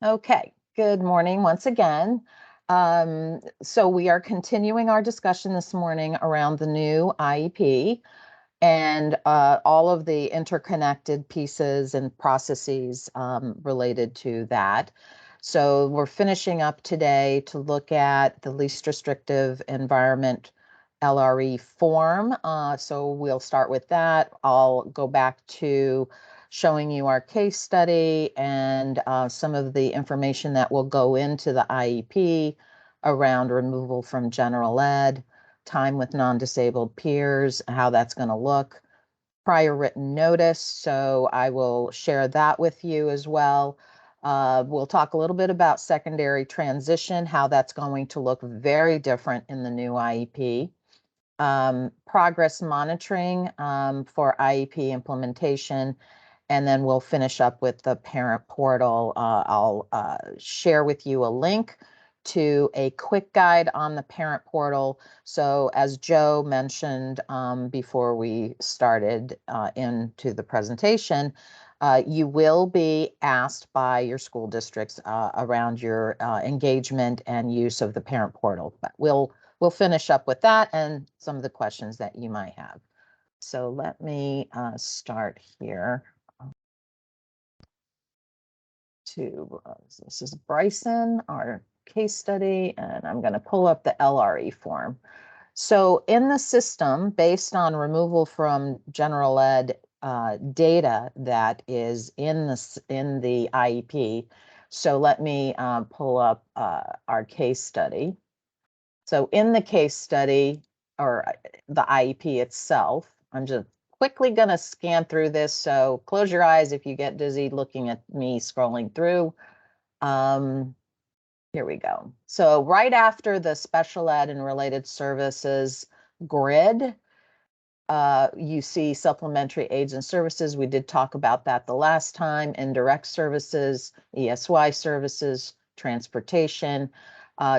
Okay, good morning once again. So we are continuing our discussion this morning around the new IEP and all of the interconnected pieces and processes related to that. So we're finishing up today to look at the least restrictive environment LRE form. So we'll start with that. I'll go back to showing you our case study and some of the information that will go into the IEP around removal from general ed, time with non-disabled peers, how that's going to look, prior written notice. So I will share that with you as well. We'll talk a little bit about secondary transition, how that's going to look very different in the new IEP. Progress monitoring for IEP implementation, and then we'll finish up with the parent portal. I'll share with you a link to a quick guide on the parent portal. So as Joe mentioned before we started into the presentation, you will be asked by your school districts around your engagement and use of the parent portal. But we'll finish up with that and some of the questions that you might have. So let me start here. This is Bryson, our case study, and I'm going to pull up the LRE form. So in the system, based on removal from general ed data that is in the IEP, so let me pull up our case study. So in the case study, or the IEP itself, I'm just quickly going to scan through this. So close your eyes if you get dizzy looking at me scrolling through. Here we go. So right after the special ed and related services grid, you see supplementary aids and services. We did talk about that the last time. Indirect services, ESY services, transportation.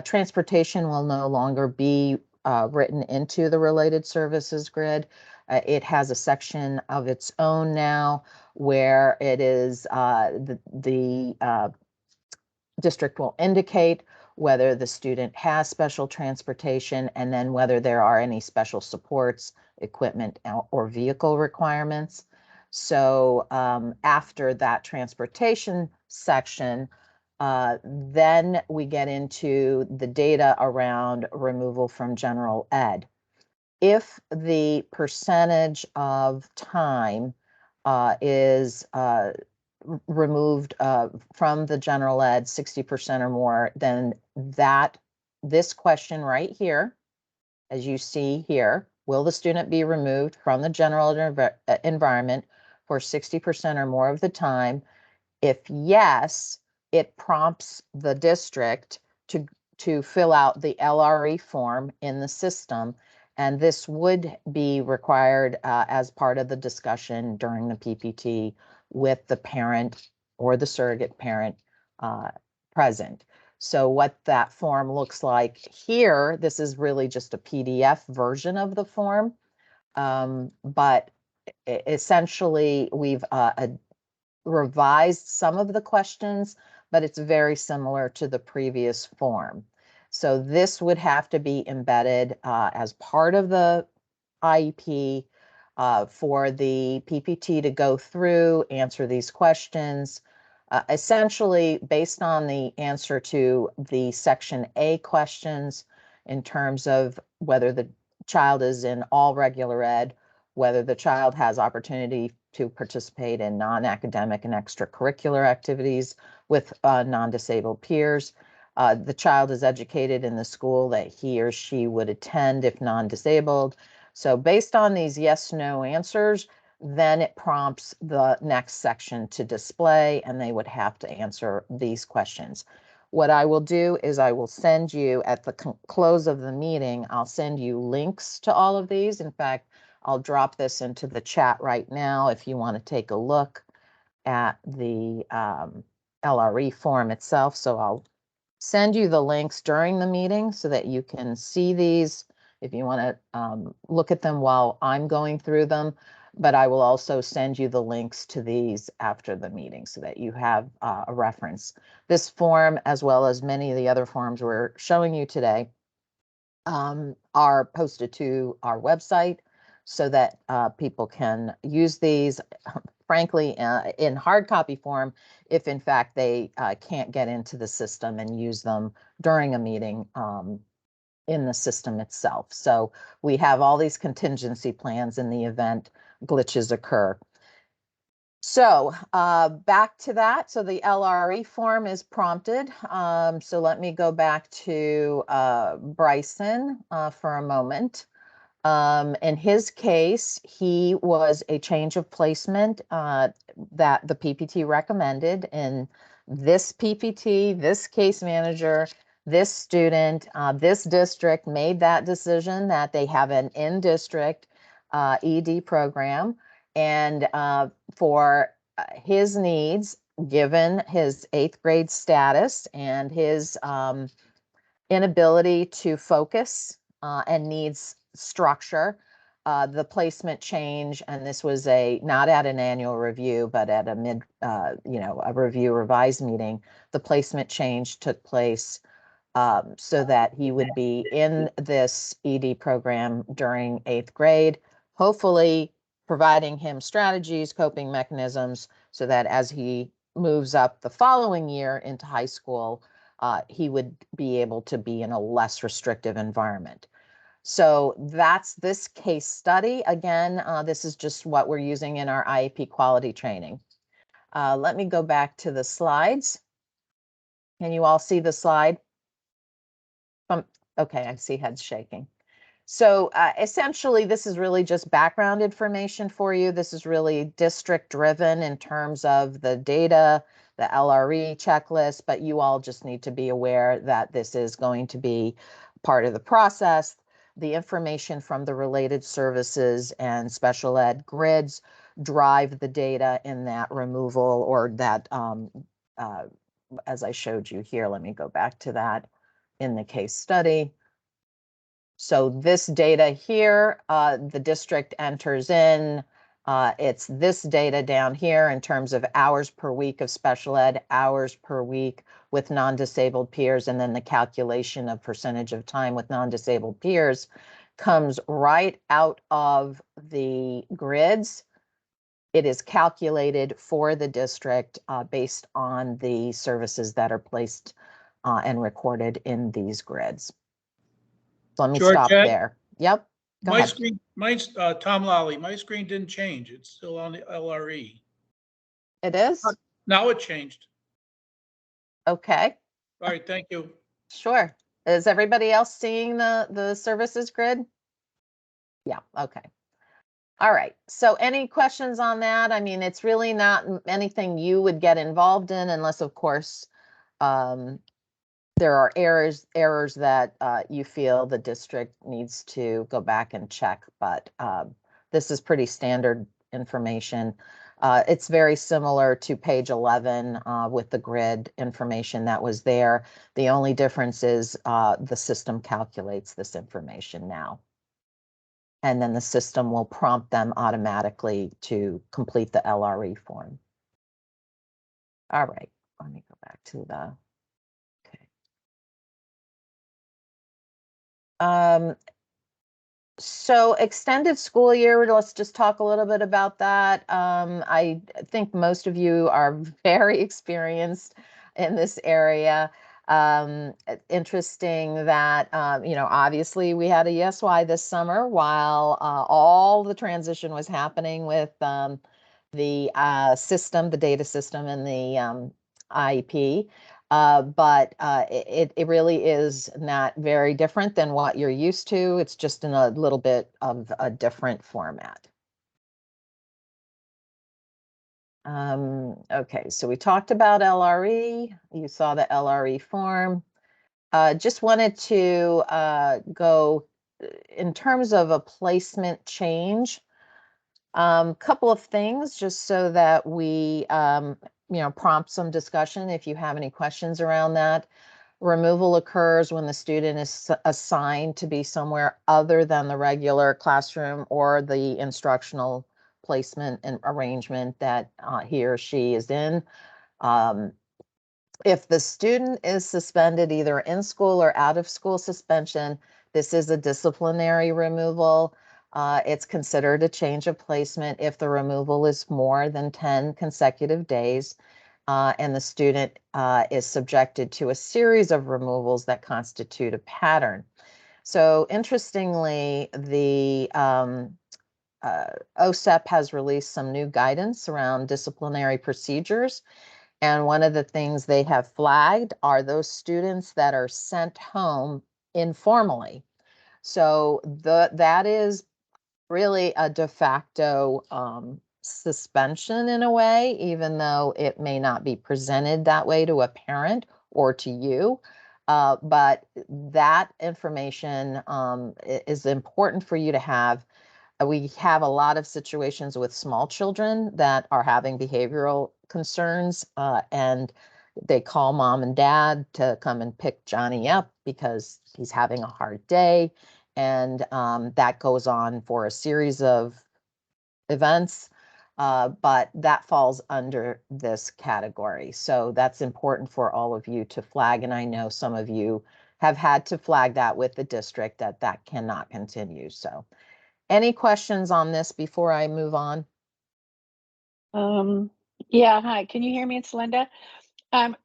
Transportation will no longer be written into the related services grid. It has a section of its own now where it is the district will indicate whether the student has special transportation and then whether there are any special supports, equipment, or vehicle requirements. So after that transportation section, then we get into the data around removal from general ed. If the percentage of time is removed from the general ed 60% or more, then this question right here, as you see here, will the student be removed from the general environment for 60% or more of the time? If yes, it prompts the district to fill out the LRE form in the system. And this would be required as part of the discussion during the PPT with the parent or the surrogate parent present. So what that form looks like here, this is really just a PDF version of the form. But essentially, we've revised some of the questions, but it's very similar to the previous form. So this would have to be embedded as part of the IEP for the PPT to go through, answer these questions. Essentially, based on the answer to the Section A questions in terms of whether the child is in all regular ed, whether the child has opportunity to participate in non-academic and extracurricular activities with non-disabled peers. The child is educated in the school that he or she would attend if non-disabled. So based on these yes/no answers, then it prompts the next section to display, and they would have to answer these questions. What I will do is I will send you at the close of the meeting, I'll send you links to all of these. In fact, I'll drop this into the chat right now if you want to take a look at the LRE form itself. So I'll send you the links during the meeting so that you can see these if you want to look at them while I'm going through them. but I will also send you the links to these after the meeting so that you have a reference. This form, as well as many of the other forms we're showing you today, are posted to our website so that people can use these, frankly, in hard copy form, if in fact they can't get into the system and use them during a meeting in the system itself. So we have all these contingency plans in the event glitches occur. So back to that. So the LRE form is prompted. So let me go back to Bryson for a moment. In his case, he was a change of placement that the PPT recommended. In this PPT, this case manager, this student, this district made that decision that they have an in-district ED program. And for his needs, given his 8th grade status and his inability to focus and needs structure, the placement change, and this was not at an annual review, but at a a review revised meeting, the placement change took place so that he would be in this ED program during 8th grade, hopefully providing him strategies, coping mechanisms, so that as he moves up the following year into high school, he would be able to be in a less restrictive environment. So that's this case study. Again, this is just what we're using in our IEP quality training. Let me go back to the slides. Can you all see the slide? Okay, I see heads shaking. So essentially, this is really just background information for you. This is really district driven in terms of the data, the LRE checklist, but you all just need to be aware that this is going to be part of the process. The information from the related services and special ed grids drive the data in that removal or that, as I showed you here, let me go back to that in the case study. So this data here, the district enters in, it's this data down here in terms of hours per week of special ed, hours per week with non-disabled peers, and then the calculation of percentage of time with non-disabled peers comes right out of the grids. It is calculated for the district based on the services that are placed and recorded in these grids. So let me stop there. Yep. Go My ahead. screen, mine's Tom Lally. My screen didn't change. It's still on the LRE. It is? Now it changed. Okay. All right, thank you. Sure. Is everybody else seeing the services grid? Yeah, okay. All right. So any questions on that? I mean, it's really not anything you would get involved in unless, of course, there are errors that you feel the district needs to go back and check, but this is pretty standard information. It's very similar to page 11 with the grid information that was there. The only difference is the system calculates this information now. And then the system will prompt them automatically to complete the LRE form. All right, let me go back to the, okay. So extended school year, let's just talk a little bit about that. I think most of you are very experienced in this area. Interesting that, obviously we had a ESY this summer while all the transition was happening with the system, the data system and the IEP. But it really is not very different than what you're used to. It's just in a little bit of a different format. Okay, so we talked about LRE. You saw the LRE form. Just wanted to go in terms of a placement change. Couple of things just so that we prompt some discussion if you have any questions around that. Removal occurs when the student is assigned to be somewhere other than the regular classroom or the instructional placement and arrangement that he or she is in. If the student is suspended either in school or out of school suspension, this is a disciplinary removal. It's considered a change of placement if the removal is more than 10 consecutive days. And the student is subjected to a series of removals that constitute a pattern. So interestingly, the OSEP has released some new guidance around disciplinary procedures. And one of the things they have flagged are those students that are sent home informally. So that is really a de facto suspension in a way, even though it may not be presented that way to a parent or to you. But that information is important for you to have. We have a lot of situations with small children that are having behavioral concerns, and they call mom and dad to come and pick Johnny up because he's having a hard day. And that goes on for a series of events, but that falls under this category. So that's important for all of you to flag. And I know some of you have had to flag that with the district that that cannot continue. So any questions on this before I move on? Yeah, hi, can you hear me? It's Linda. Can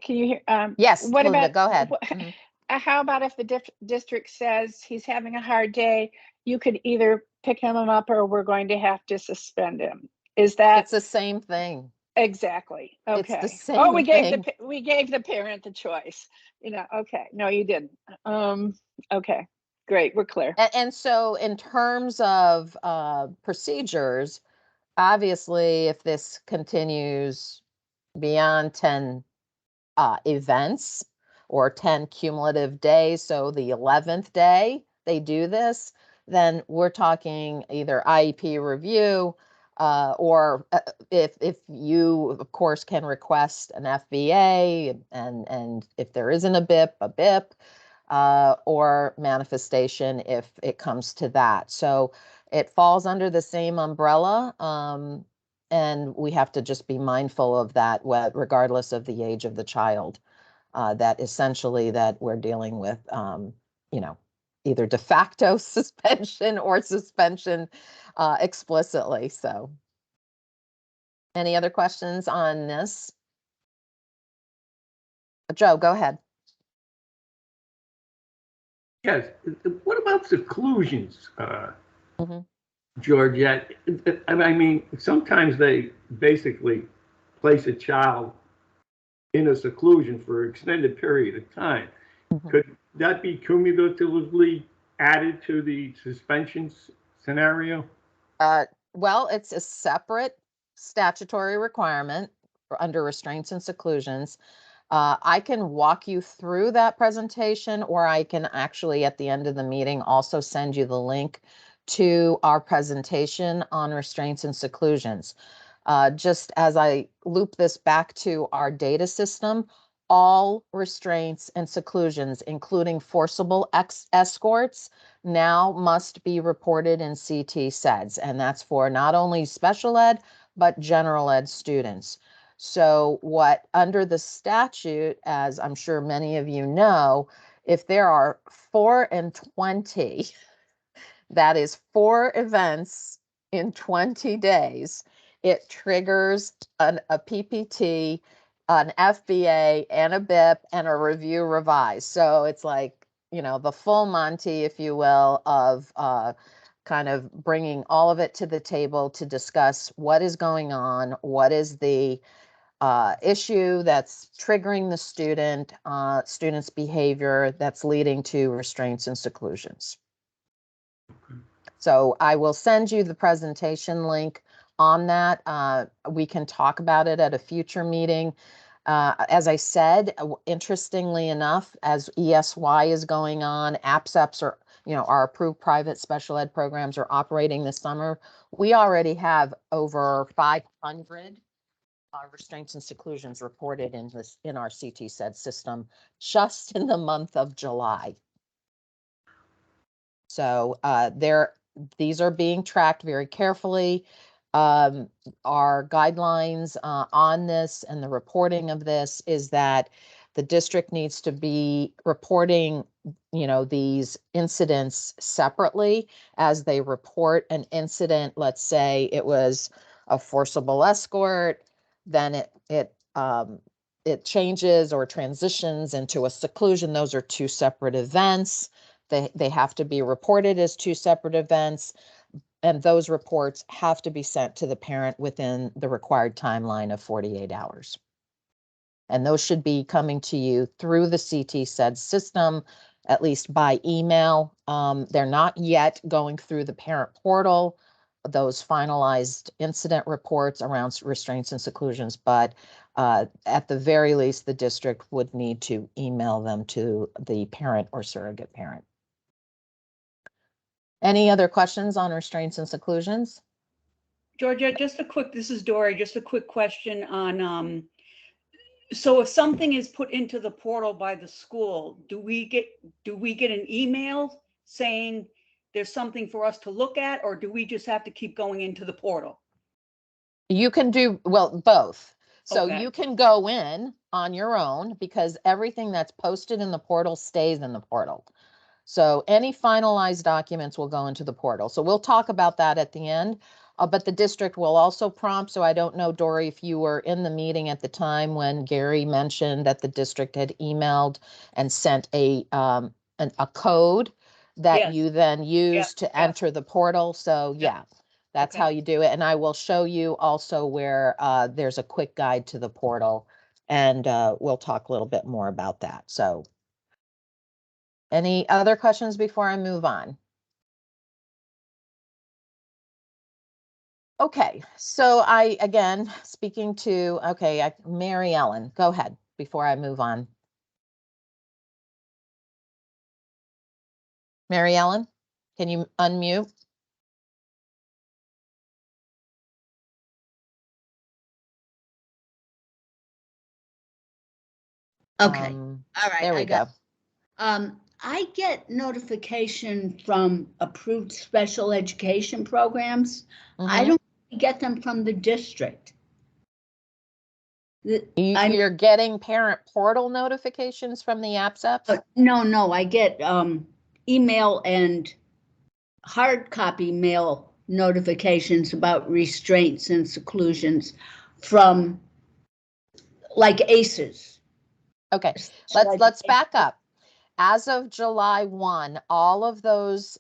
you hear, Yes, what Linda, about, go ahead. Mhm. how about if the district says he's having a hard day, you could either pick him up or we're going to have to suspend him? Is that It's the same thing. exactly? It's the Okay. same Oh, we gave thing. we gave the parent the choice. Okay. No, you didn't. Okay. Great. We're clear. And so in terms of procedures, obviously, if this continues beyond 10 events or 10 cumulative days, so the 11th day they do this, then we're talking either IEP review, or if you, of course, can request an FBA, and if there isn't a BIP, or manifestation if it comes to that. So it falls under the same umbrella. And we have to just be mindful of that, regardless of the age of the child, that essentially that we're dealing with, either de facto suspension or suspension explicitly. So any other questions on this? Joe, go ahead. Yes. What about seclusions, Mhm. Georgette? I mean, sometimes they basically place a child in a seclusion for an extended period of time. Mhm. Could that be cumulatively added to the suspension scenario? Well, it's a separate statutory requirement under restraints and seclusions. I can walk you through that presentation, or I can actually, at the end of the meeting, also send you the link to our presentation on restraints and seclusions. Just as I loop this back to our data system, all restraints and seclusions, including forcible escorts, now must be reported in CT SEDS, and that's for not only special ed, but general ed students. So what, under the statute, as I'm sure many of you know, if there are 4 and 20, that is 4 events in 20 days, it triggers a PPT, an FBA, and a BIP, and a review revise. So it's like, the full Monty, if you will, of kind of bringing all of it to the table to discuss what is going on, what is the issue that's triggering the student's behavior that's leading to restraints and seclusions. So I will send you the presentation link on that. We can talk about it at a future meeting. As I said, interestingly enough, as ESY is going on, APSEPs are, our approved private special ed programs are operating this summer. We already have over 500 restraints and seclusions reported in our CT SED system just in the month of July. So these are being tracked very carefully. Our guidelines on this and the reporting of this is that the district needs to be reporting, these incidents separately as they report an incident. Let's say it was a forcible escort, then it changes or transitions into a seclusion. Those are two separate events. They have to be reported as two separate events, and those reports have to be sent to the parent within the required timeline of 48 hours. And those should be coming to you through the CT SEDS system, at least by email. They're not yet going through the parent portal, those finalized incident reports around restraints and seclusions, but at the very least, the district would need to email them to the parent or surrogate parent. Any other questions on restraints and seclusions? Georgia, this is Dory, just a quick question on, so if something is put into the portal by the school, do we get an email saying there's something for us to look at, or do we just have to keep going into the portal? You can do, well, both. So Okay. you can go in on your own because everything that's posted in the portal stays in the portal. So any finalized documents will go into the portal. So we'll talk about that at the end, but the district will also prompt. So I don't know, Dory, if you were in the meeting at the time when Gary mentioned that the district had emailed and sent a code that Yes. you then use Yeah, to yeah. enter the portal. So yeah, that's Okay. how you do it. And I will show you also where there's a quick guide to the portal, and we'll talk a little bit more about that. So any other questions before I move on? Okay, so again, speaking to, Mary Ellen, go ahead before I move on. Mary Ellen, can you unmute? Okay, All all right. There we go. I get notification from approved special education programs. I Mhm. don't get them from the district. You're getting parent portal notifications from the APSEPs? No, I get email and hard copy mail notifications about restraints and seclusions from like ACEs. Okay, Special let's education. back up. As of July 1, all of those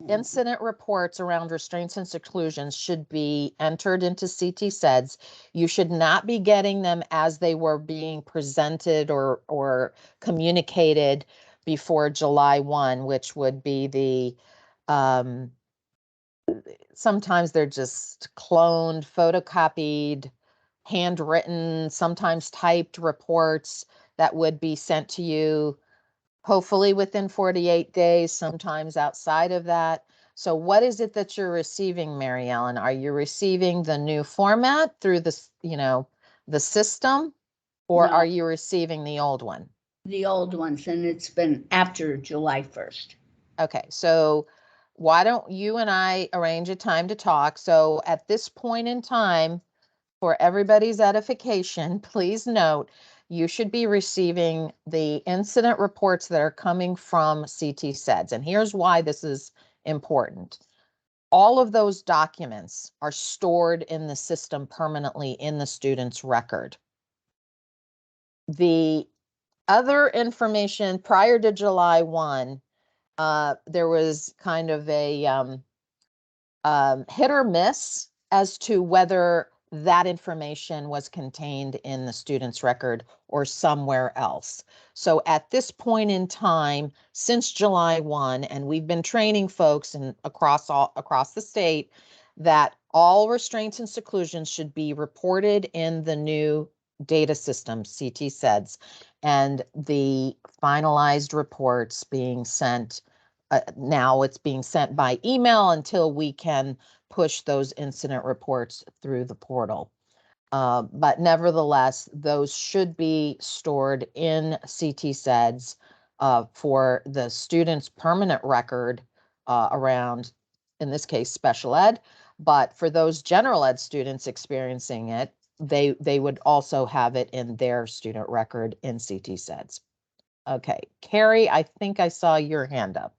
incident reports around restraints and seclusions should be entered into CT SEDS. You should not be getting them as they were being presented or communicated before July 1, which would be the sometimes they're just cloned, photocopied, handwritten, sometimes typed reports that would be sent to you hopefully within 48 days, sometimes outside of that. So what is it that you're receiving, Mary Ellen? Are you receiving the new format through the system, or No. are you receiving the old one? The old ones, and it's been after July 1st. Okay, so why don't you and I arrange a time to talk? So at this point in time, for everybody's edification, please note, you should be receiving the incident reports that are coming from CT SEDS. And here's why this is important. All of those documents are stored in the system permanently in the student's record. The other information prior to July 1, there was kind of a hit or miss as to whether that information was contained in the student's record or somewhere else. So at this point in time, since July 1, and we've been training folks across the state that all restraints and seclusions should be reported in the new data system, CT SEDS, and the finalized reports being sent. Now it's being sent by email until we can push those incident reports through the portal. But nevertheless, those should be stored in CT SEDS for the student's permanent record around in this case, special ed. But for those general ed students experiencing it, they would also have it in their student record in CT SEDS. Okay, Carrie, I think I saw your hand up.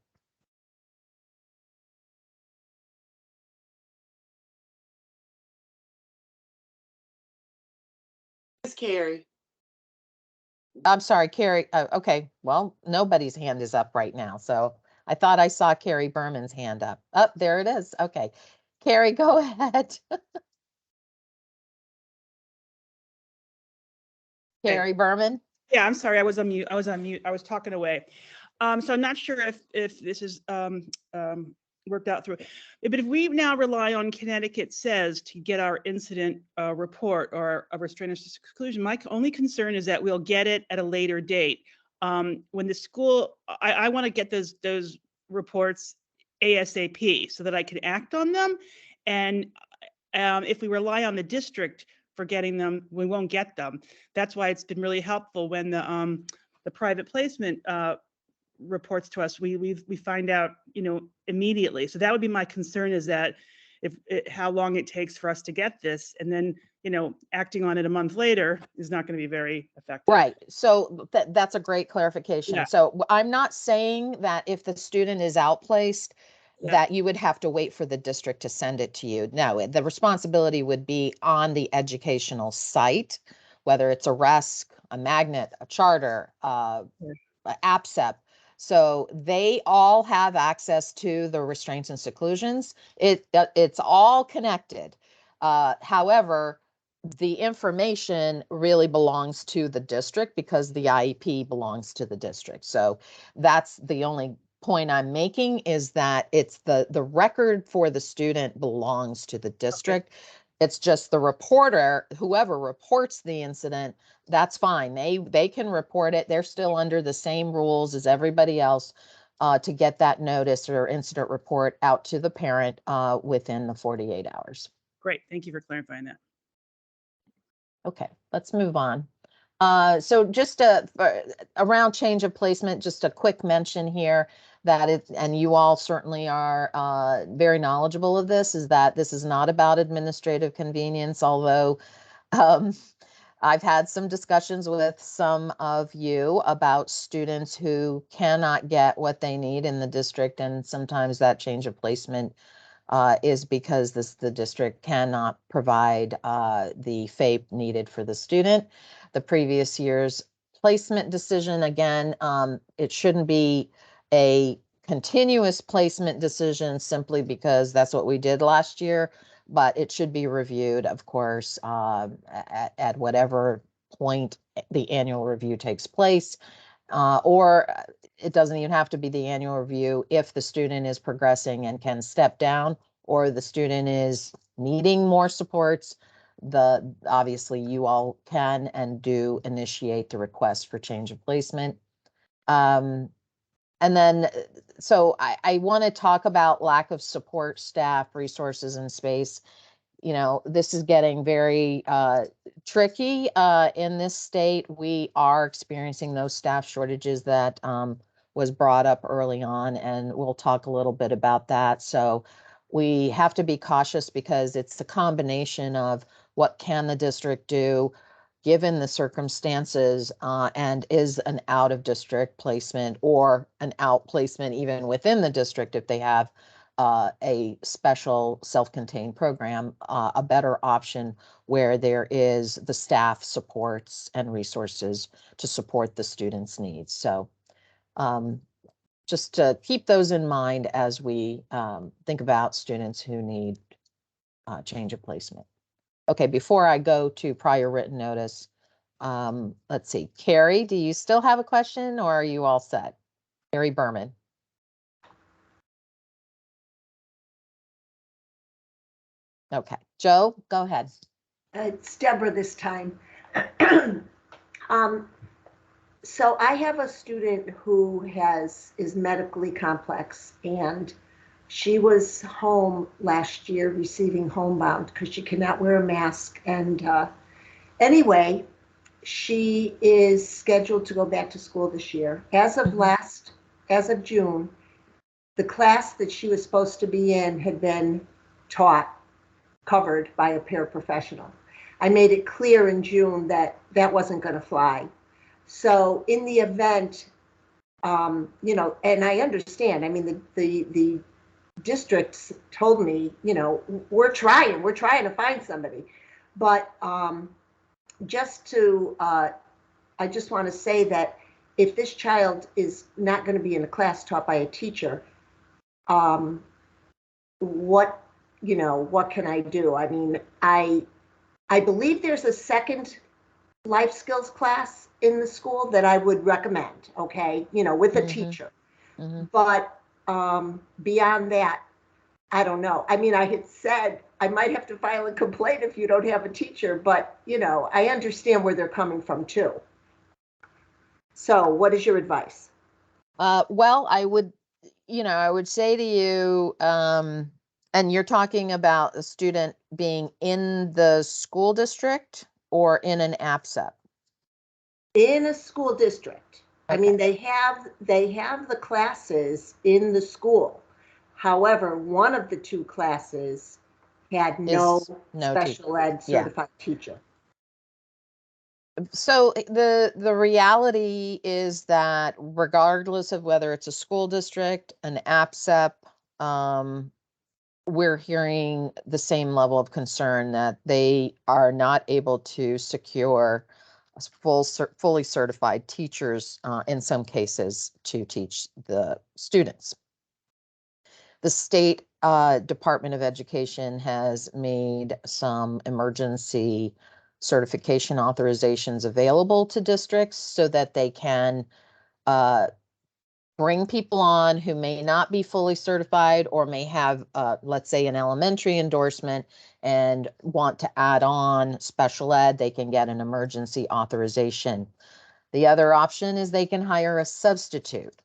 It's Carrie. I'm sorry, Carrie. Okay, well, nobody's hand is up right now. So I thought I saw Carrie Berman's hand up. Oh, there it is. Okay. Carrie, go ahead. Carrie Berman. Yeah, I'm sorry, I was on mute. I was talking away. So I'm not sure if this is worked out through. But if we now rely on Connecticut Says to get our incident report or a restraint or exclusion, my only concern is that we'll get it at a later date. When the school, I want to get those reports ASAP so that I can act on them. And if we rely on the district for getting them, we won't get them. That's why it's been really helpful when the private placement reports to us, we find out, immediately. So that would be my concern, is that how long it takes for us to get this, and then, acting on it a month later is not going to be very effective. Right. So that's a great clarification. Yeah. So I'm not saying that if the student is outplaced, Yeah. that you would have to wait for the district to send it to you. No, the responsibility would be on the educational site, whether it's a RESC, a magnet, a charter, a APSEP. So they all have access to the restraints and seclusions. It's all connected. However, the information really belongs to the district because the IEP belongs to the district. So that's the only point I'm making, is that it's the record for the student belongs to the district. It's just the reporter, whoever reports the incident, that's fine. They can report it. They're still under the same rules as everybody else to get that notice or incident report out to the parent within the 48 hours. Great. Thank you for clarifying that. Okay, let's move on. So just around change of placement, just a quick mention here that and you all certainly are very knowledgeable of this, is that this is not about administrative convenience, although I've had some discussions with some of you about students who cannot get what they need in the district, and sometimes that change of placement is because the district cannot provide the FAPE needed for the student. The previous year's placement decision, again, it shouldn't be a continuous placement decision simply because that's what we did last year, but it should be reviewed, of course, at whatever point the annual review takes place. Or it doesn't even have to be the annual review if the student is progressing and can step down, or the student is needing more supports. Obviously you all can and do initiate the request for change of placement. And then, so I want to talk about lack of support staff, resources, and space. This is getting very tricky in this state. We are experiencing those staff shortages that was brought up early on, and we'll talk a little bit about that. So we have to be cautious because it's the combination of what can the district do given the circumstances, and is an out of district placement or an out placement even within the district if they have a special self-contained program, a better option where there is the staff supports and resources to support the students' needs. So just to keep those in mind as we think about students who need change of placement. Okay, before I go to prior written notice, let's see, Carrie, do you still have a question or are you all set? Carrie Berman. Okay, Joe, go ahead. It's Deborah this time. So I have a student who is medically complex, and she was home last year receiving homebound because she cannot wear a mask. And anyway, she is scheduled to go back to school this year. As of June, the class that she was supposed to be in had been covered by a paraprofessional. I made it clear in June that that wasn't going to fly. So in the event, you know, and I understand, I mean, the districts told me, you know, we're trying to find somebody. But just to, I just want to say that if this child is not going to be in a class taught by a teacher, what, you know, what can I do? I mean, I believe there's a second life skills class in the school that I would recommend, okay, you know, with a teacher. But beyond that, I don't know. I mean, I had said I might have to file a complaint if you don't have a teacher, but, you know, I understand where they're coming from too. So what is your advice? Well, I would, you know, I would say to you, and you're talking about a student being in the school district or in an APSEP? In a school district. I mean, they have the classes in the school. However, one of the two classes had no special ed certified teacher. So the reality is that regardless of whether it's a school district, an APSEP, we're hearing the same level of concern that they are not able to secure fully certified teachers in some cases to teach the students. The state Department of Education has made some emergency certification authorizations available to districts so that they can bring people on who may not be fully certified or may have, let's say, an elementary endorsement and want to add on special ed. They can get an emergency authorization. The other option is they can hire a substitute.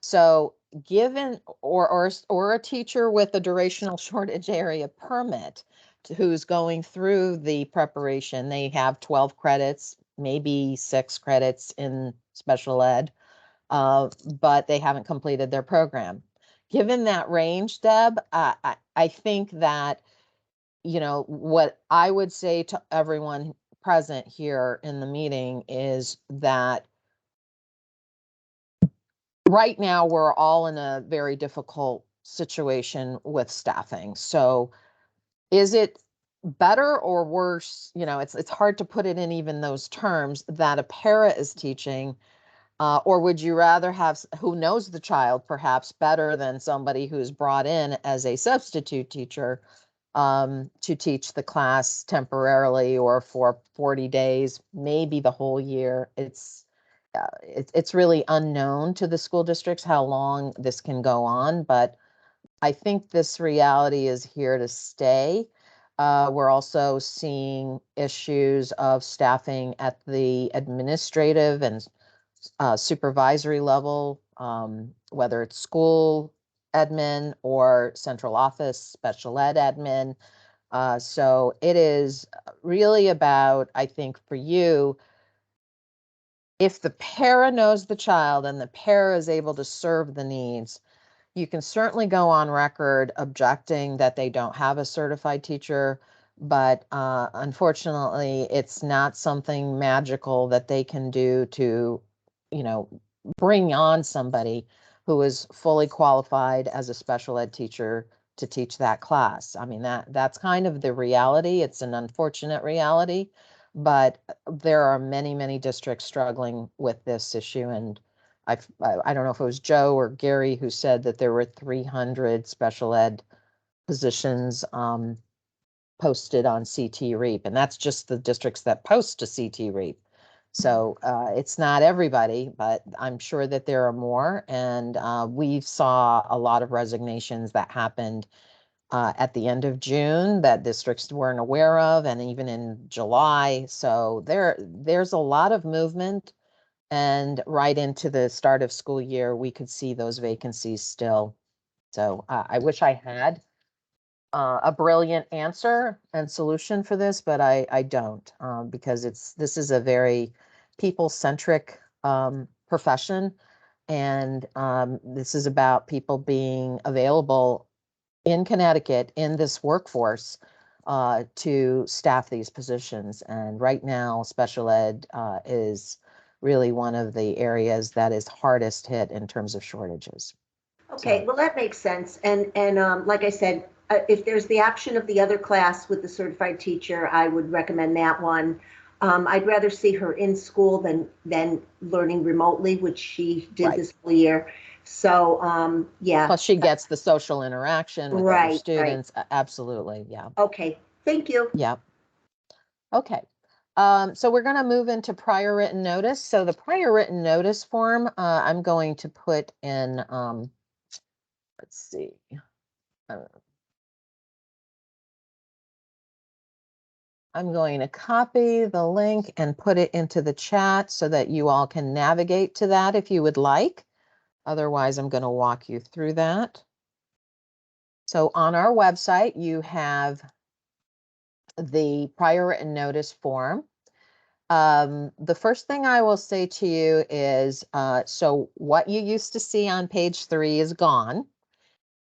So given, or a teacher with a durational shortage area permit who's going through the preparation, they have 12 credits, maybe 6 credits in special ed, but they haven't completed their program. Given that range, Deb, I think that, you know, what I would say to everyone present here in the meeting is that right now we're all in a very difficult situation with staffing. So is it better or worse? You know, it's hard to put it in even those terms that a para is teaching, or would you rather have who knows the child perhaps better than somebody who's brought in as a substitute teacher to teach the class temporarily or for 40 days, maybe the whole year? It's really unknown to the school districts how long this can go on, but I think this reality is here to stay. We're also seeing issues of staffing at the administrative and supervisory level, whether it's school admin or central office special ed admin. So it is really about, I think for you, if the para knows the child and the para is able to serve the needs, you can certainly go on record objecting that they don't have a certified teacher, but unfortunately, it's not something magical that they can do to, you know, bring on somebody who is fully qualified as a special ed teacher to teach that class. I mean, that's kind of the reality. It's an unfortunate reality, but there are many, many districts struggling with this issue. And I don't know if it was Joe or Gary who said that there were 300 special ed positions posted on CT REAP, and that's just the districts that post to CT REAP. So it's not everybody, but I'm sure that there are more. And we saw a lot of resignations that happened at the end of June that districts weren't aware of, and even in July. So there's a lot of movement. And right into the start of school year, we could see those vacancies still. So I wish I had a brilliant answer and solution for this, but I don't, because this is a very people-centric profession. And this is about people being available in Connecticut in this workforce to staff these positions. And right now, special ed is really one of the areas that is hardest hit in terms of shortages. Okay, So- well, that makes sense. And like I said, if there's the option of the other class with the certified teacher, I would recommend that one. I'd rather see her in school than learning remotely, which she did Right. this whole year. So, yeah. Plus she gets the social interaction with Right, other right. students. Absolutely, yeah. Okay, thank you. Yep. Okay. So we're going to move into prior written notice. So the prior written notice form, I'm going to put in, let's see. I'm going to copy the link and put it into the chat so that you all can navigate to that if you would like. Otherwise, I'm going to walk you through that. So on our website, you have the prior written notice form. The first thing I will say to you is, so what you used to see on page 3 is gone.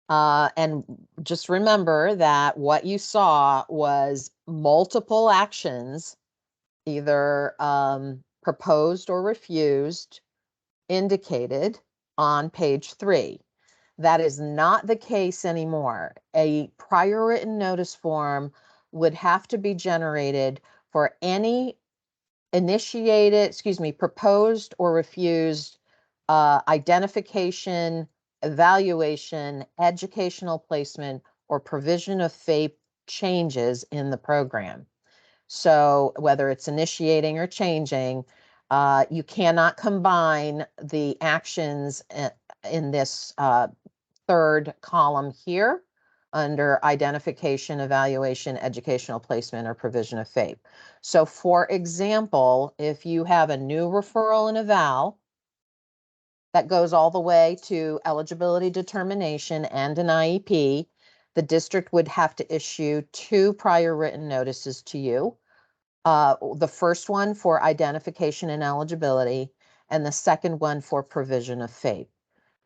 And just remember that what you saw was multiple actions, either proposed or refused, indicated on page 3. That is not the case anymore. A prior written notice form would have to be generated for any proposed or refused identification, evaluation, educational placement, or provision of FAPE changes in the program. So whether it's initiating or changing, you cannot combine the actions in this third column here under identification, evaluation, educational placement, or provision of FAPE. So for example, if you have a new referral and eval that goes all the way to eligibility determination and an IEP, the district would have to issue 2 prior written notices to you. The first one for identification and eligibility, and the second one for provision of FAPE.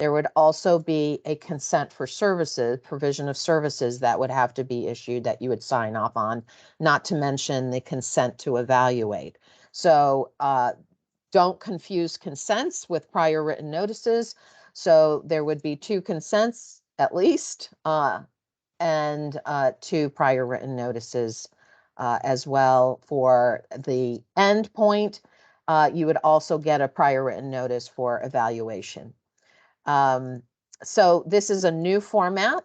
There would also be a consent for services, provision of services that would have to be issued that you would sign off on, not to mention the consent to evaluate. So don't confuse consents with prior written notices. So there would be 2 consents at least, and 2 prior written notices as well. For the end point, you would also get a prior written notice for evaluation. So this is a new format,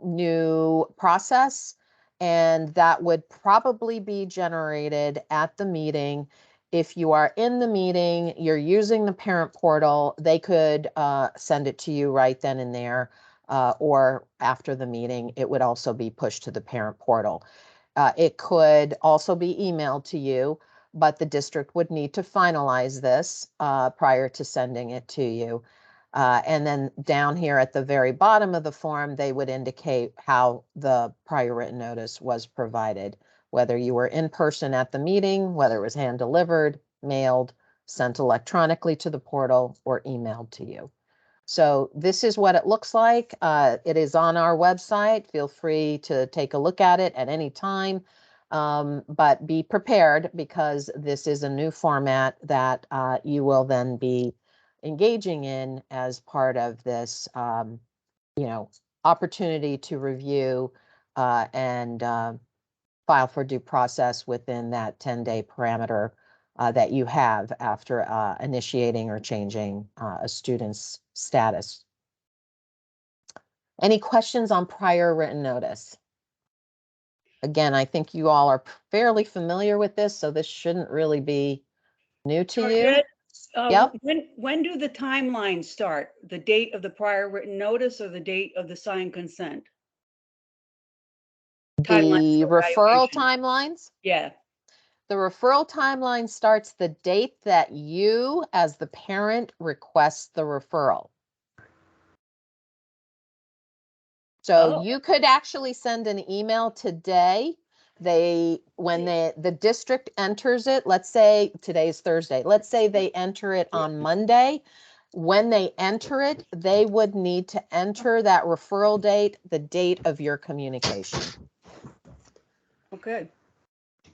new process, and that would probably be generated at the meeting. If you are in the meeting, you're using the parent portal, they could send it to you right then and there, or after the meeting, it would also be pushed to the parent portal. It could also be emailed to you, but the district would need to finalize this prior to sending it to you. And then down here at the very bottom of the form, they would indicate how the prior written notice was provided, whether you were in person at the meeting, whether it was hand delivered, mailed, sent electronically to the portal, or emailed to you. So this is what it looks like. It is on our website. Feel free to take a look at it at any time. But be prepared, because this is a new format that you will then be engaging in as part of this, opportunity to review and file for due process within that 10-day parameter that you have after initiating or changing a student's status. Any questions on prior written notice? Again, I think you all are fairly familiar with this, so this shouldn't really be new to you. Georgette, Yep. When do the timelines start? The date of the prior written notice or the date of the signed consent? Timelines The for referral evaluation. timelines? Yeah, The referral timeline starts the date that you, as the parent, request the referral. So Oh. you could actually send an email today. When the district enters it, let's say today's Thursday, let's say they enter it on Monday. When they enter it, they would need to enter that referral date, the date of your communication. Okay.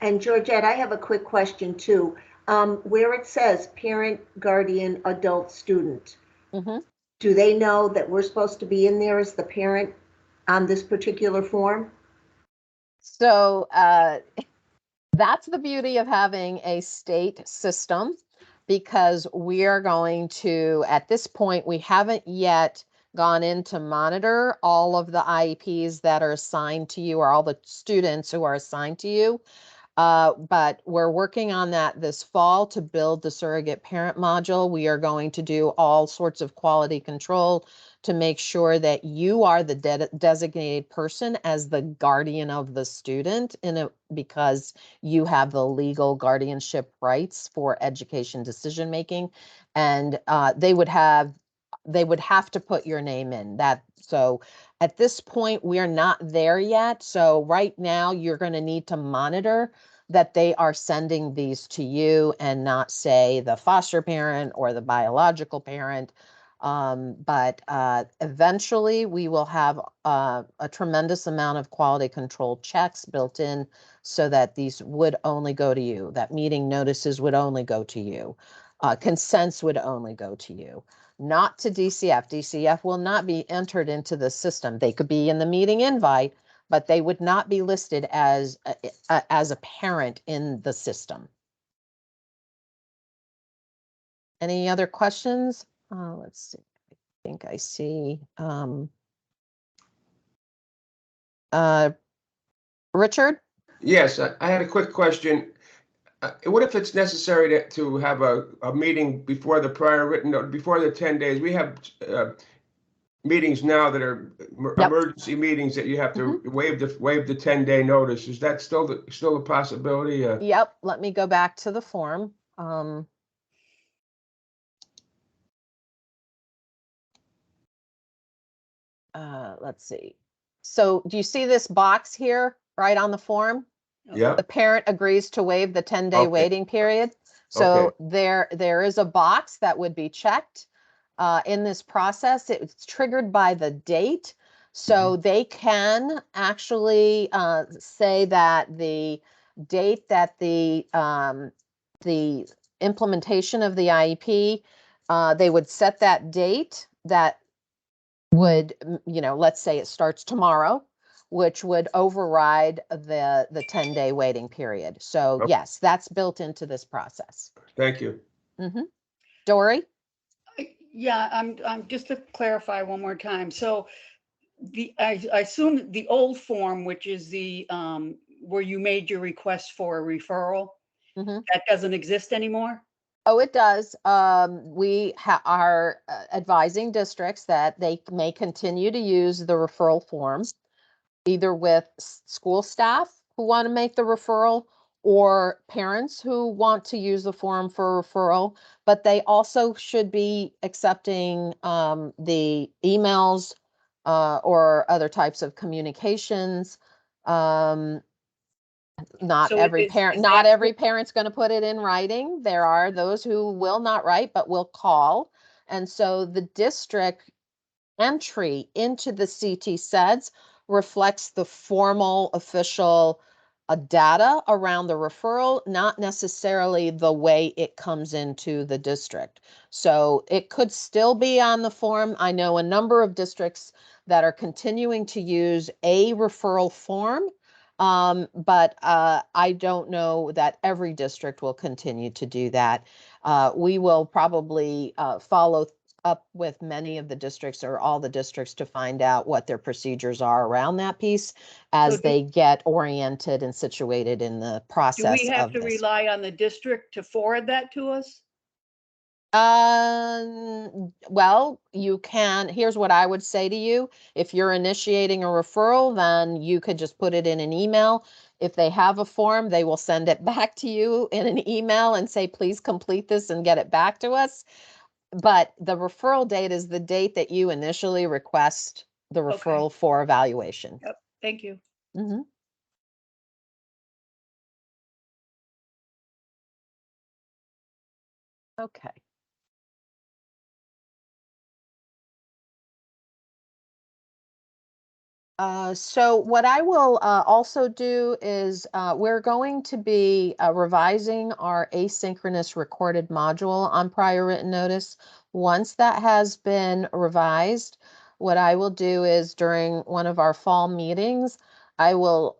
And Georgette, I have a quick question too. Where it says parent, guardian, adult, student, Mhm. do they know that we're supposed to be in there as the parent on this particular form? So that's the beauty of having a state system, because we are going to, at this point, we haven't yet gone in to monitor all of the IEPs that are assigned to you, or all the students who are assigned to you. But we're working on that this fall to build the surrogate parent module. We are going to do all sorts of quality control to make sure that you are the designated person as the guardian of the student because you have the legal guardianship rights for education decision making. And they would have to put your name in that. So at this point, we are not there yet. So right now, you're going to need to monitor that they are sending these to you and not, say, the foster parent or the biological parent. But eventually, we will have a tremendous amount of quality control checks built in so that these would only go to you, that meeting notices would only go to you, consents would only go to you, not to DCF. DCF will not be entered into the system. They could be in the meeting invite, but they would not be listed as a parent in the system. Any other questions? Let's see. I think I see. Richard? Yes, I had a quick question. What if it's necessary to have a meeting before the prior written, before the 10 days? We have meetings now that are Yep. emergency meetings that you have to waive the 10-day notice. Is that still a possibility? Yep. Let me go back to the form. Let's see. So do you see this box here right on the form? Yeah. The parent agrees to waive the 10-day Okay. waiting period. So there is a box that would be checked in this process. It's triggered by the date. So they can actually say that the date that the implementation of the IEP, they would set that date that would, let's say it starts tomorrow, which would override the 10-day waiting period. So Okay. yes, that's built into this process. Thank you. Dory? Yeah, I'm just to clarify one more time. So I assume the old form, which is the where you made your request for a referral, that doesn't exist anymore? Oh, it does. We are advising districts that they may continue to use the referral forms, either with school staff who want to make the referral or parents who want to use the form for referral, but they also should be accepting the emails or other types of communications. Not So every is parent, that not every parent's going to put it in writing. There are those who will not write, but will call. And so the district entry into the CT SEDS reflects the formal official data around the referral, not necessarily the way it comes into the district. So it could still be on the form. I know a number of districts that are continuing to use a referral form, but I don't know that every district will continue to do that. We will probably follow up with many of the districts or all the districts to find out what their procedures are around that piece as they get oriented and situated in the Do process we have of to this. rely on the district to forward that to us? Well, you can, here's what I would say to you. If you're initiating a referral, then you could just put it in an email. If they have a form, they will send it back to you in an email and say, please complete this and get it back to us. But the referral date is the date that you initially request the referral for evaluation. Yep, thank you. Okay. So what I will also do is we're going to be revising our asynchronous recorded module on prior written notice. Once that has been revised, what I will do is during one of our fall meetings, I will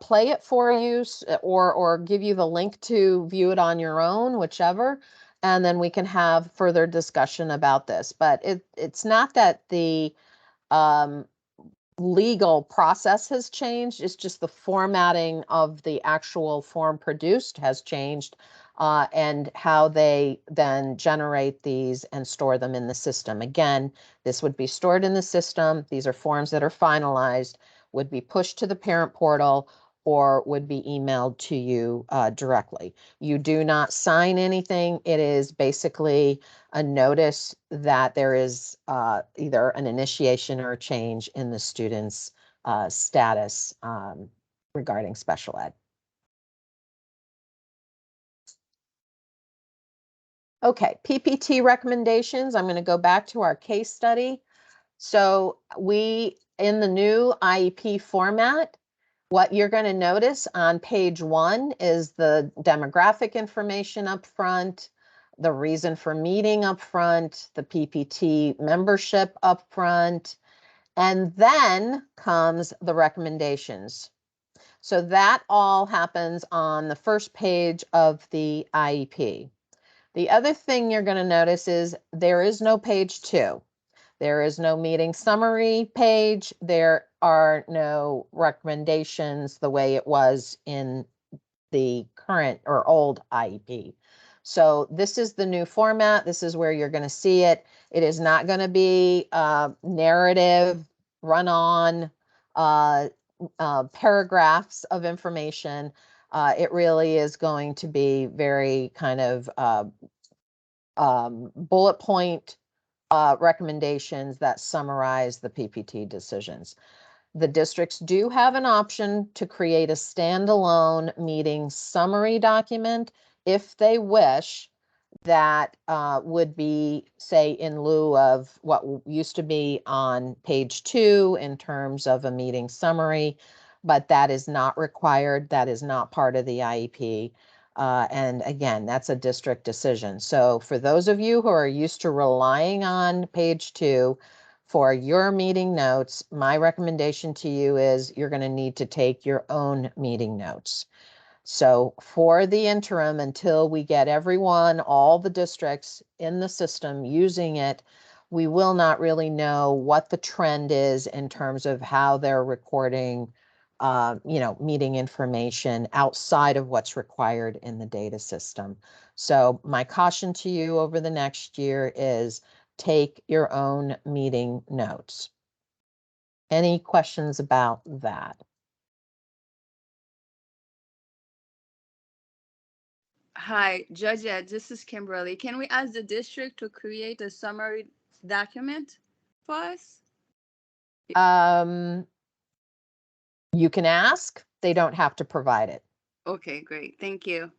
play it for you or give you the link to view it on your own, whichever, and then we can have further discussion about this. But it's not that the um, legal process has changed. It's just the formatting of the actual form produced has changed, and how they then generate these and store them in the system. Again, this would be stored in the system. These are forms that are finalized, would be pushed to the parent portal, or would be emailed to you directly. You do not sign anything. It is basically a notice that there is either an initiation or a change in the student's status regarding special ed. Okay, PPT recommendations. I'm going to go back to our case study. So in the new IEP format, what you're going to notice on page 1 is the demographic information up front, the reason for meeting up front, the PPT membership up front, and then comes the recommendations. So that all happens on the first page of the IEP. The other thing you're going to notice is there is no page 2. There is no meeting summary page. There are no recommendations the way it was in the current or old IEP. So this is the new format. This is where you're going to see it. It is not going to be narrative, run-on, paragraphs of information. It really is going to be very kind of bullet point recommendations that summarize the PPT decisions. The districts do have an option to create a standalone meeting summary document if they wish. That would be, say, in lieu of what used to be on page 2 in terms of a meeting summary, but that is not required. That is not part of the IEP. And again, that's a district decision. So for those of you who are used to relying on page 2 for your meeting notes, my recommendation to you is you're going to need to take your own meeting notes. So for the interim, until we get everyone, all the districts in the system using it, we will not really know what the trend is in terms of how they're recording meeting information outside of what's required in the data system. So my caution to you over the next year is take your own meeting notes. Any questions about that? Hi, Georgia, this is Kimberly. Can we ask the district to create a summary document for us? You can ask, they don't have to provide it. Okay, great. Thank you.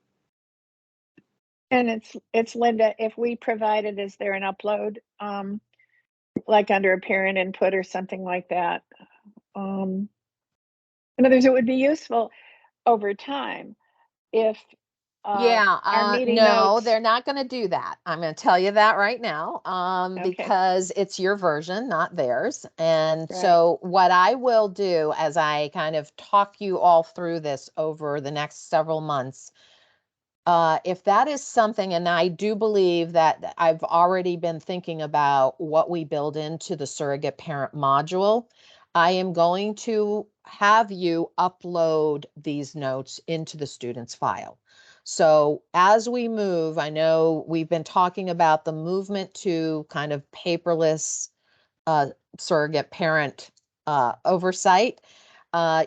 And it's Linda, if we provide it, is there an upload, like under a parent input or something like that? In other words, it would be useful over time if our meeting no, notes. they're not going to do that. I'm going to tell you that right now, Okay. because it's your version, not theirs. And Right. so what I will do as I kind of talk you all through this over the next several months, if that is something, and I do believe that I've already been thinking about what we build into the surrogate parent module, I am going to have you upload these notes into the student's file. So as we move, I know we've been talking about the movement to kind of paperless surrogate parent oversight.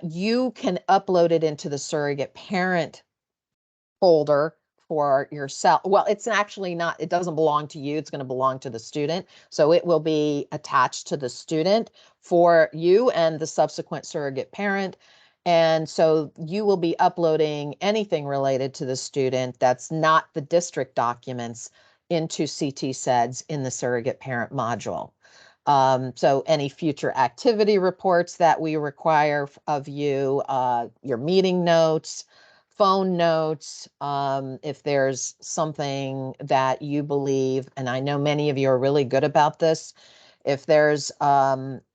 You can upload it into the surrogate parent folder for yourself. Well, it's actually not, it doesn't belong to you. It's going to belong to the student. So it will be attached to the student for you and the subsequent surrogate parent. And so you will be uploading anything related to the student that's not the district documents into CT SEDS in the surrogate parent module. So any future activity reports that we require of you, your meeting notes, phone notes, if there's something that you believe, and I know many of you are really good about this, if there's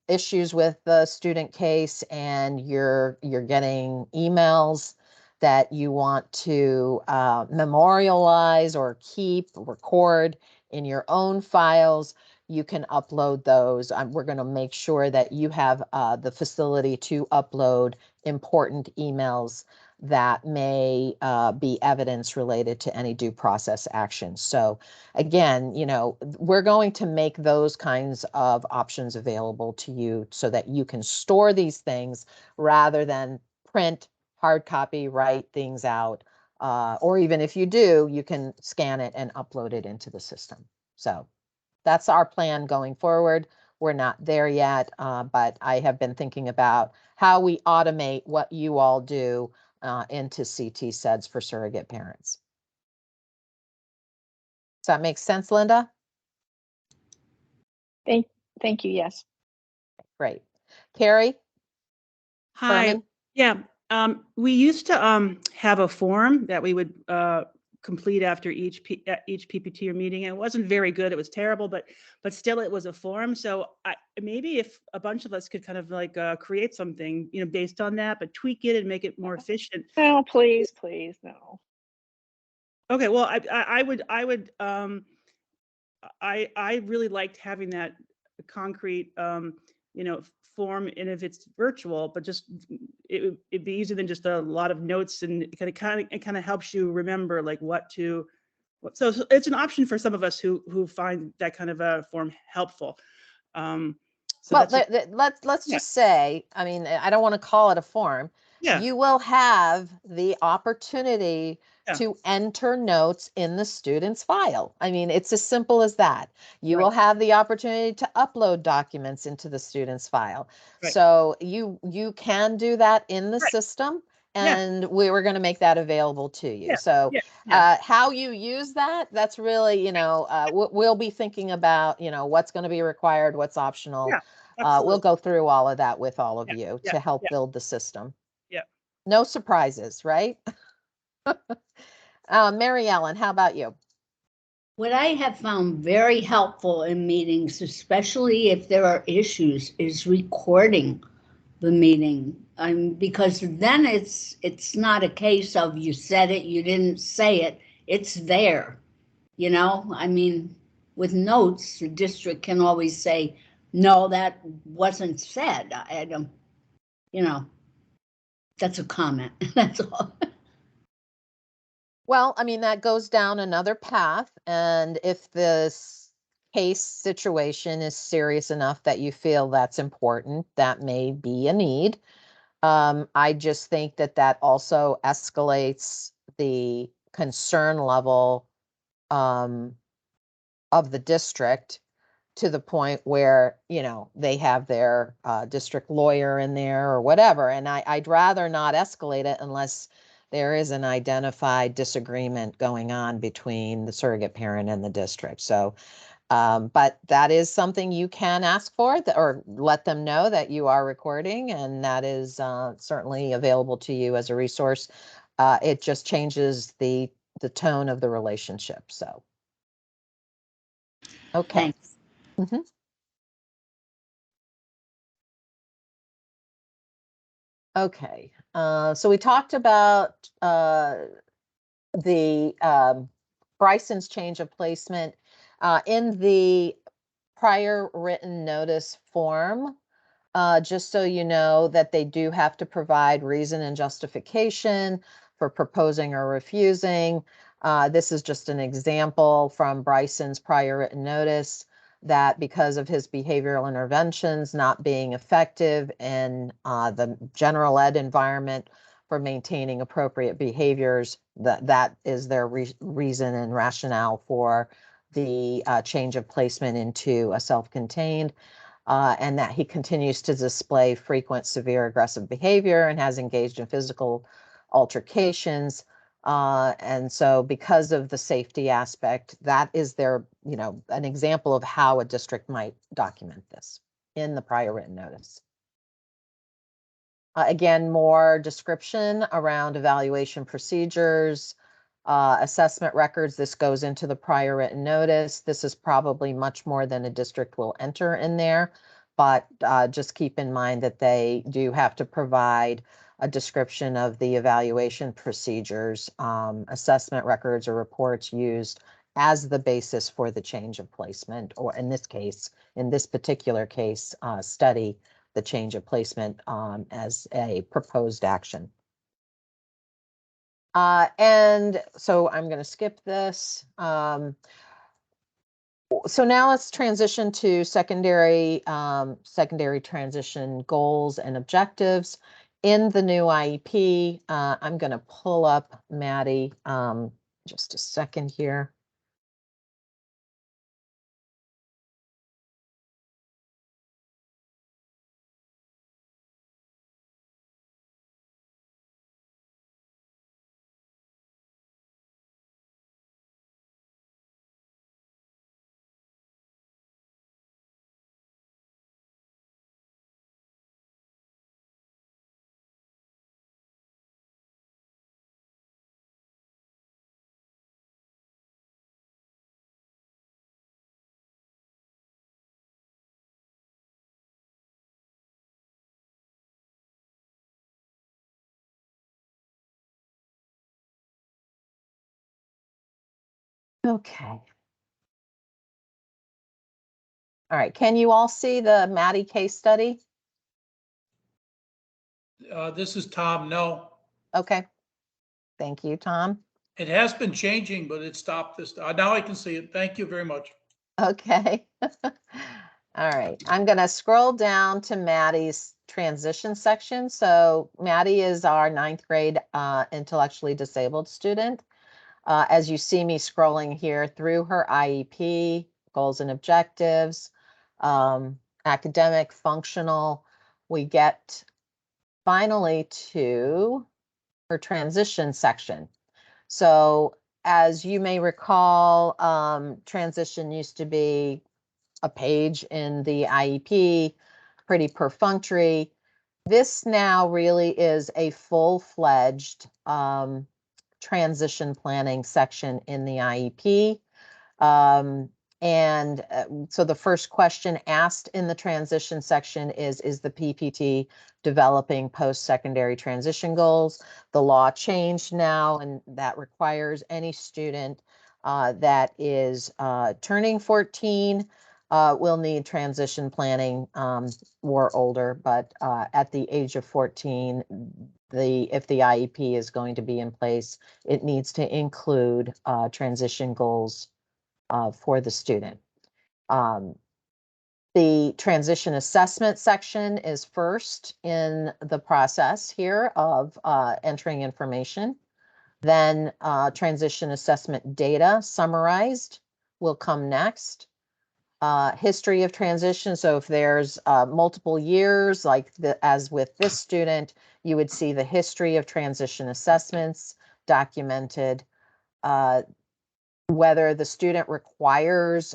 issues with the student case and you're getting emails that you want to memorialize or keep, record in your own files, you can upload those. We're going to make sure that you have the facility to upload important emails that may be evidence related to any due process action. So again, you know, we're going to make those kinds of options available to you so that you can store these things rather than print, hard copy, write things out. Or even if you do, you can scan it and upload it into the system. So that's our plan going forward. We're not there yet, but I have been thinking about how we automate what you all do into CT SEDS for surrogate parents. Does that make sense, Linda? Thank you, yes. Great. Carrie? Hi. Furman? Yeah. We used to have a form that we would complete after each PPT or meeting. And it wasn't very good. It was terrible, but still it was a form. So maybe if a bunch of us could kind of like create something, you know, based on that, but tweak it and make it more efficient. No, please, no. Okay. Well, I really liked having that concrete, you know, form, and if it's virtual, but just it'd be easier than just a lot of notes, and it kind of helps you remember like so it's an option for some of us who find that kind of a form helpful. So well, let's just say, I mean, I don't want to call it a form. Yeah. You will have the opportunity to enter notes in the student's file. I mean, it's as simple as that. You will have the opportunity to upload documents into the student's file. So you can do that in the system, and we were going to make that available to you. So how you use that, that's really, you know, we'll be thinking about, you know, what's going to be required, what's optional. We'll go through all of that with all of you to help build the system. No surprises, right? Mary Ellen, how about you? What I have found very helpful in meetings, especially if there are issues, is recording the meeting. Because then it's not a case of you said it, you didn't say it, it's there. You know, I mean, with notes, the district can always say, no, that wasn't said. I don't, you know, that's a comment, that's all. Well, I mean, that goes down another path. And if this case situation is serious enough that you feel that's important, that may be a need. I just think that also escalates the concern level of the district to the point where, you know, they have their district lawyer in there or whatever. And I'd rather not escalate it unless there is an identified disagreement going on between the surrogate parent and the district. So, but that is something you can ask for, or let them know that you are recording, and that is certainly available to you as a resource. It just changes the tone of the relationship. So, okay. Thanks. Mm-hmm. Okay, so we talked about the Bryson's change of placement in the prior written notice form. Just so you know that they do have to provide reason and justification for proposing or refusing. This is just an example from Bryson's prior written notice that because of his behavioral interventions not being effective in the general ed environment for maintaining appropriate behaviors, that is their reason and rationale for the change of placement into a self-contained, and that he continues to display frequent severe aggressive behavior and has engaged in physical altercations And so because of the safety aspect, that is their, an example of how a district might document this in the prior written notice. Again, more description around evaluation procedures, assessment records. This goes into the prior written notice. This is probably much more than a district will enter in there, but just keep in mind that they do have to provide a description of the evaluation procedures, assessment records or reports used as the basis for the change of placement, or in this particular case, study the change of placement as a proposed action. And so I'm going to skip this. So now let's transition to secondary transition goals and objectives. In the new IEP, I'm going to pull up Maddie just a second here. Okay. All right, can you all see the Maddie case study? This is Tom. No, Okay. Thank you, Tom. it has been changing, but it stopped this. Now I can see it. Thank you very much. Okay. All right, I'm going to scroll down to Maddie's transition section. So Maddie is our 9th grade intellectually disabled student. As you see me scrolling here through her IEP, goals and objectives, academic, functional, we get finally to her transition section. So as you may recall, transition used to be a page in the IEP, pretty perfunctory. This now really is a full-fledged transition planning section in the IEP. So the first question asked in the transition section is the PPT developing post-secondary transition goals? The law changed now, and that requires any student that is turning 14 will need transition planning or older, but at the age of 14, if the IEP is going to be in place, it needs to include transition goals for the student. The transition assessment section is first in the process here of entering information. Then transition assessment data summarized will come next. History of transition. So if there's multiple years, like as with this student, you would see the history of transition assessments documented. Whether the student requires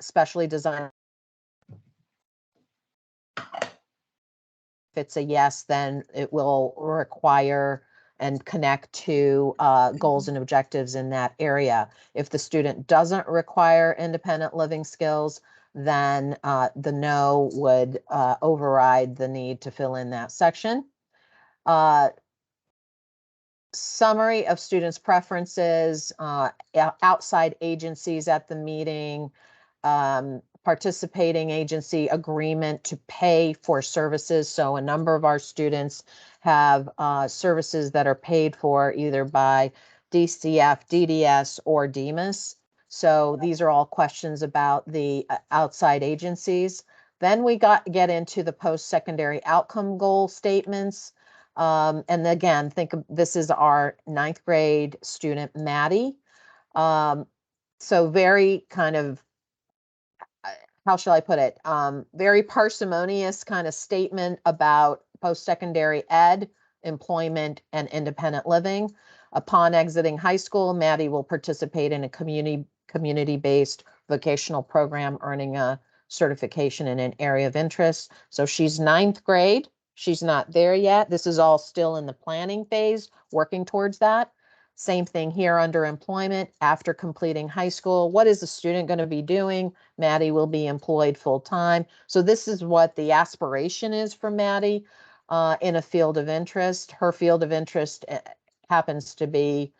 specially designed. If it's a yes, then it will require and connect to goals and objectives in that area. If the student doesn't require independent living skills, then the no would override the need to fill in that section. Summary of students' preferences, outside agencies at the meeting, participating agency agreement to pay for services. So a number of our students have services that are paid for either by DCF, DDS, or DEMIS. So these are all questions about the outside agencies. Then we get into the post-secondary outcome goal statements. And again, think of this is our 9th grade student, Maddie. So very kind of, how shall I put it? Very parsimonious kind of statement about post-secondary ed, employment, and independent living. Upon exiting high school, Maddie will participate in a community-based vocational program, earning a certification in an area of interest. So she's 9th grade. She's not there yet. This is all still in the planning phase, working towards that. Same thing here under employment. After completing high school, what is the student going to be doing? Maddie will be employed full-time. So this is what the aspiration is for Maddie in a field of interest. Her field of interest happens to be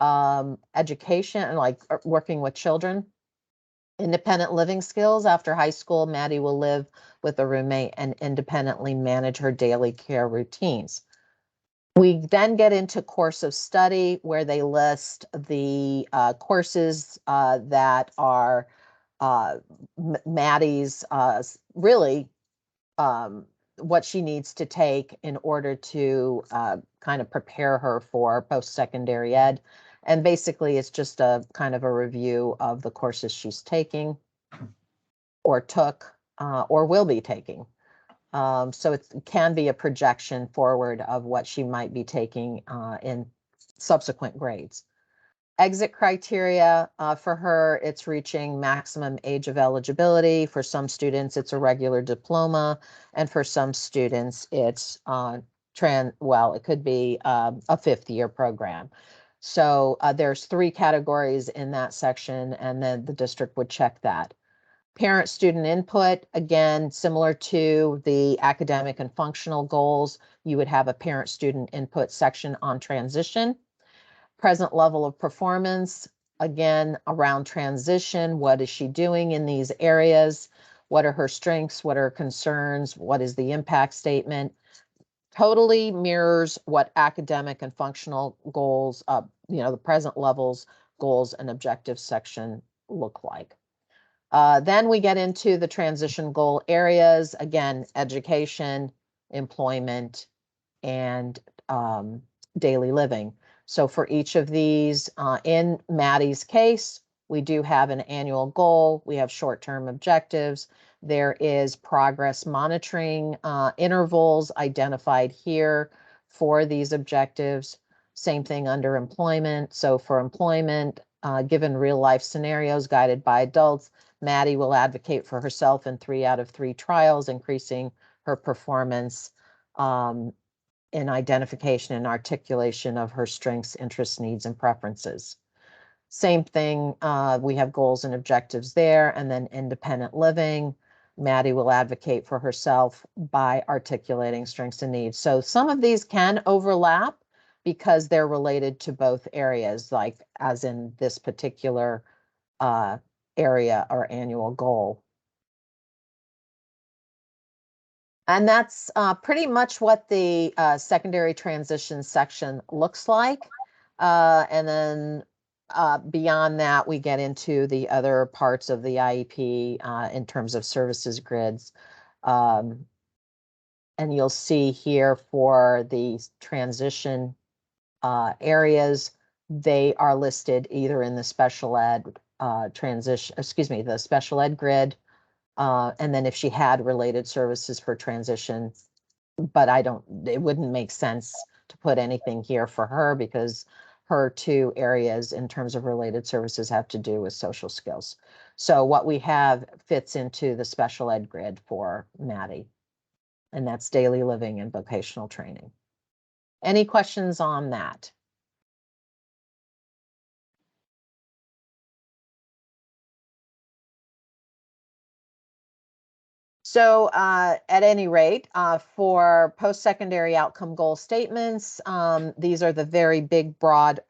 education, like working with children. Independent living skills. After high school, Maddie will live with a roommate and independently manage her daily care routines. We then get into course of study, where they list the courses that are Maddie's really what she needs to take in order to kind of prepare her for post-secondary ed. And basically, it's just a kind of a review of the courses she's taking or took or will be taking. So it can be a projection forward of what she might be taking in subsequent grades. Exit criteria for her, it's reaching maximum age of eligibility. For some students, it's a regular diploma. And for some students, it's it could be a 5th-year program. So there's 3 categories in that section, and then the district would check that. Parent-student input, again, similar to the academic and functional goals, you would have a parent-student input section on transition. Present level of performance, again, around transition. What is she doing in these areas? What are her strengths? What are her concerns? What is the impact statement? Totally mirrors what academic and functional goals, the present levels, goals, and objectives section look like. Then we get into the transition goal areas, again, education, employment, and daily living. So for each of these, in Maddie's case, we do have an annual goal. We have short-term objectives. There is progress monitoring intervals identified here for these objectives. Same thing under employment. So for employment, given real-life scenarios guided by adults, Maddie will advocate for herself in 3 out of 3 trials, increasing her performance in identification and articulation of her strengths, interests, needs, and preferences. Same thing, we have goals and objectives there, and then independent living. Maddie will advocate for herself by articulating strengths and needs. So some of these can overlap because they're related to both areas, like as in this particular area or annual goal. And that's pretty much what the secondary transition section looks like. And then beyond that, we get into the other parts of the IEP in terms of services grids. And you'll see here for the transition areas, they are listed either in the special ed the special ed grid. And then if she had related services for transition, but it wouldn't make sense to put anything here for her because her 2 areas in terms of related services have to do with social skills. So what we have fits into the special ed grid for Maddie, and that's daily living and vocational training. Any questions on that? So at any rate, for post-secondary outcome goal statements, these are the very big, broad,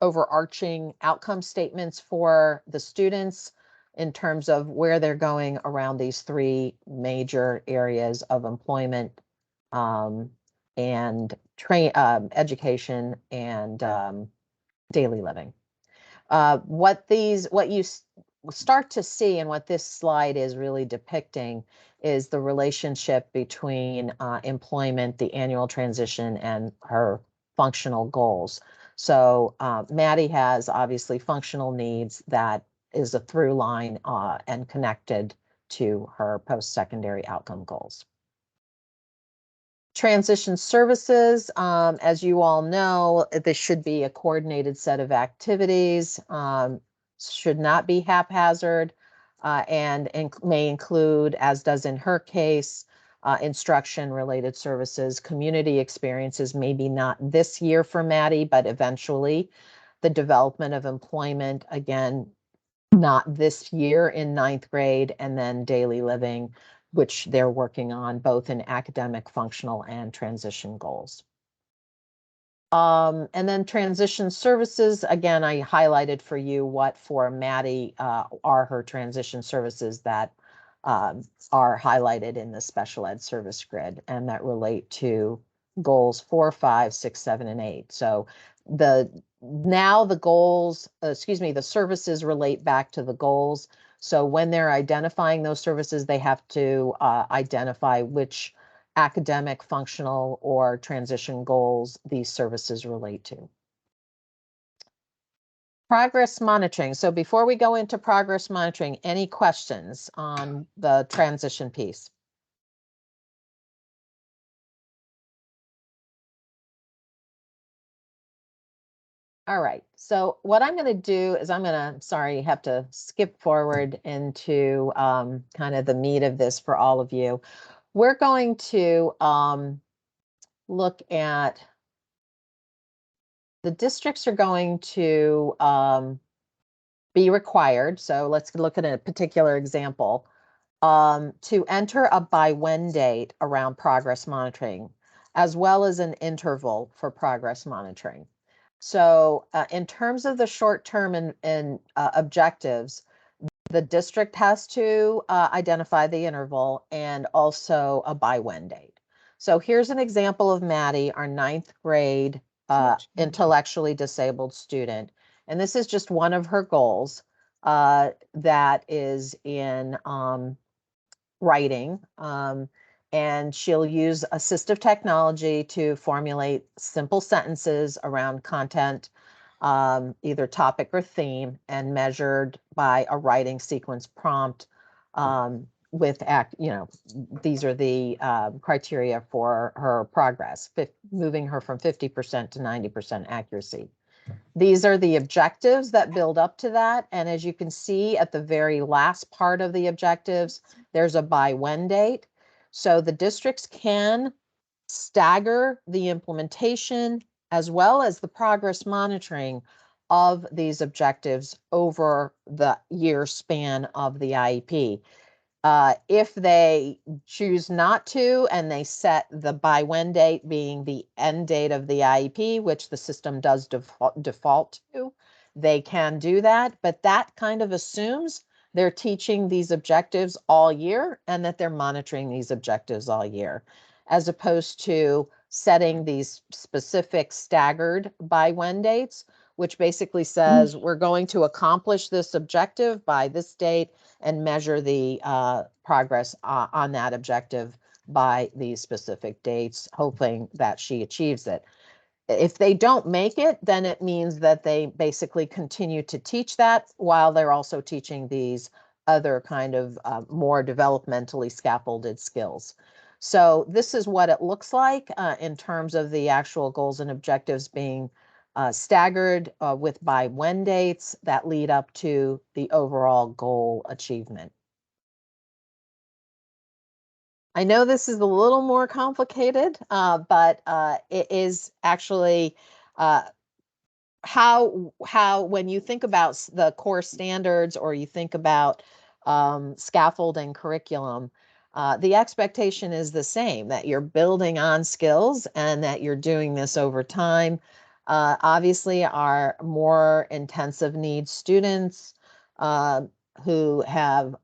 overarching outcome statements for the students in terms of where they're going around these 3 major areas of employment and education and daily living. What you start to see and what this slide is really depicting is the relationship between employment, the annual transition, and her functional goals. So Maddie has obviously functional needs that is a through line and connected to her post-secondary outcome goals. Transition services, as you all know, this should be a coordinated set of activities, should not be haphazard, and may include, as does in her case, instruction-related services, community experiences, maybe not this year for Maddie, but eventually. The development of employment, again, not this year in 9th grade, and then daily living, which they're working on both in academic, functional, and transition goals. And then transition services, again, I highlighted for you what for Maddie are her transition services that are highlighted in the special ed service grid and that relate to goals 4, 5, 6, 7, and 8. So now the goals, the services relate back to the goals. So when they're identifying those services, they have to identify which academic, functional, or transition goals these services relate to. Progress monitoring. So before we go into progress monitoring, any questions on the transition piece? All right, so what I'm going to do is have to skip forward into kind of the meat of this for all of you. We're going to look at, the districts are going to be required, so let's look at a particular example, to enter a by when date around progress monitoring, as well as an interval for progress monitoring. So in terms of the short-term and objectives, the district has to identify the interval and also a by when date. So here's an example of Maddie, our 9th grade intellectually disabled student. And this is just one of her goals that is in writing. And she'll use assistive technology to formulate simple sentences around content, either topic or theme, and measured by a writing sequence prompt with these are the criteria for her progress, moving her from 50% to 90% accuracy. These are the objectives that build up to that. And as you can see at the very last part of the objectives, there's a by when date. So the districts can stagger the implementation as well as the progress monitoring of these objectives over the year span of the IEP. If they choose not to, and they set the by when date being the end date of the IEP, which the system does default to, they can do that. But that kind of assumes they're teaching these objectives all year and that they're monitoring these objectives all year, as opposed to setting these specific staggered by when dates, which basically says we're going to accomplish this objective by this date and measure the progress on that objective by these specific dates, hoping that she achieves it. If they don't make it, then it means that they basically continue to teach that while they're also teaching these other kind of more developmentally scaffolded skills. So this is what it looks like in terms of the actual goals and objectives being staggered with by when dates that lead up to the overall goal achievement. I know this is a little more complicated, but it is actually how when you think about the core standards or you think about scaffolding curriculum, the expectation is the same, that you're building on skills and that you're doing this over time. Obviously, our more intensive needs students who have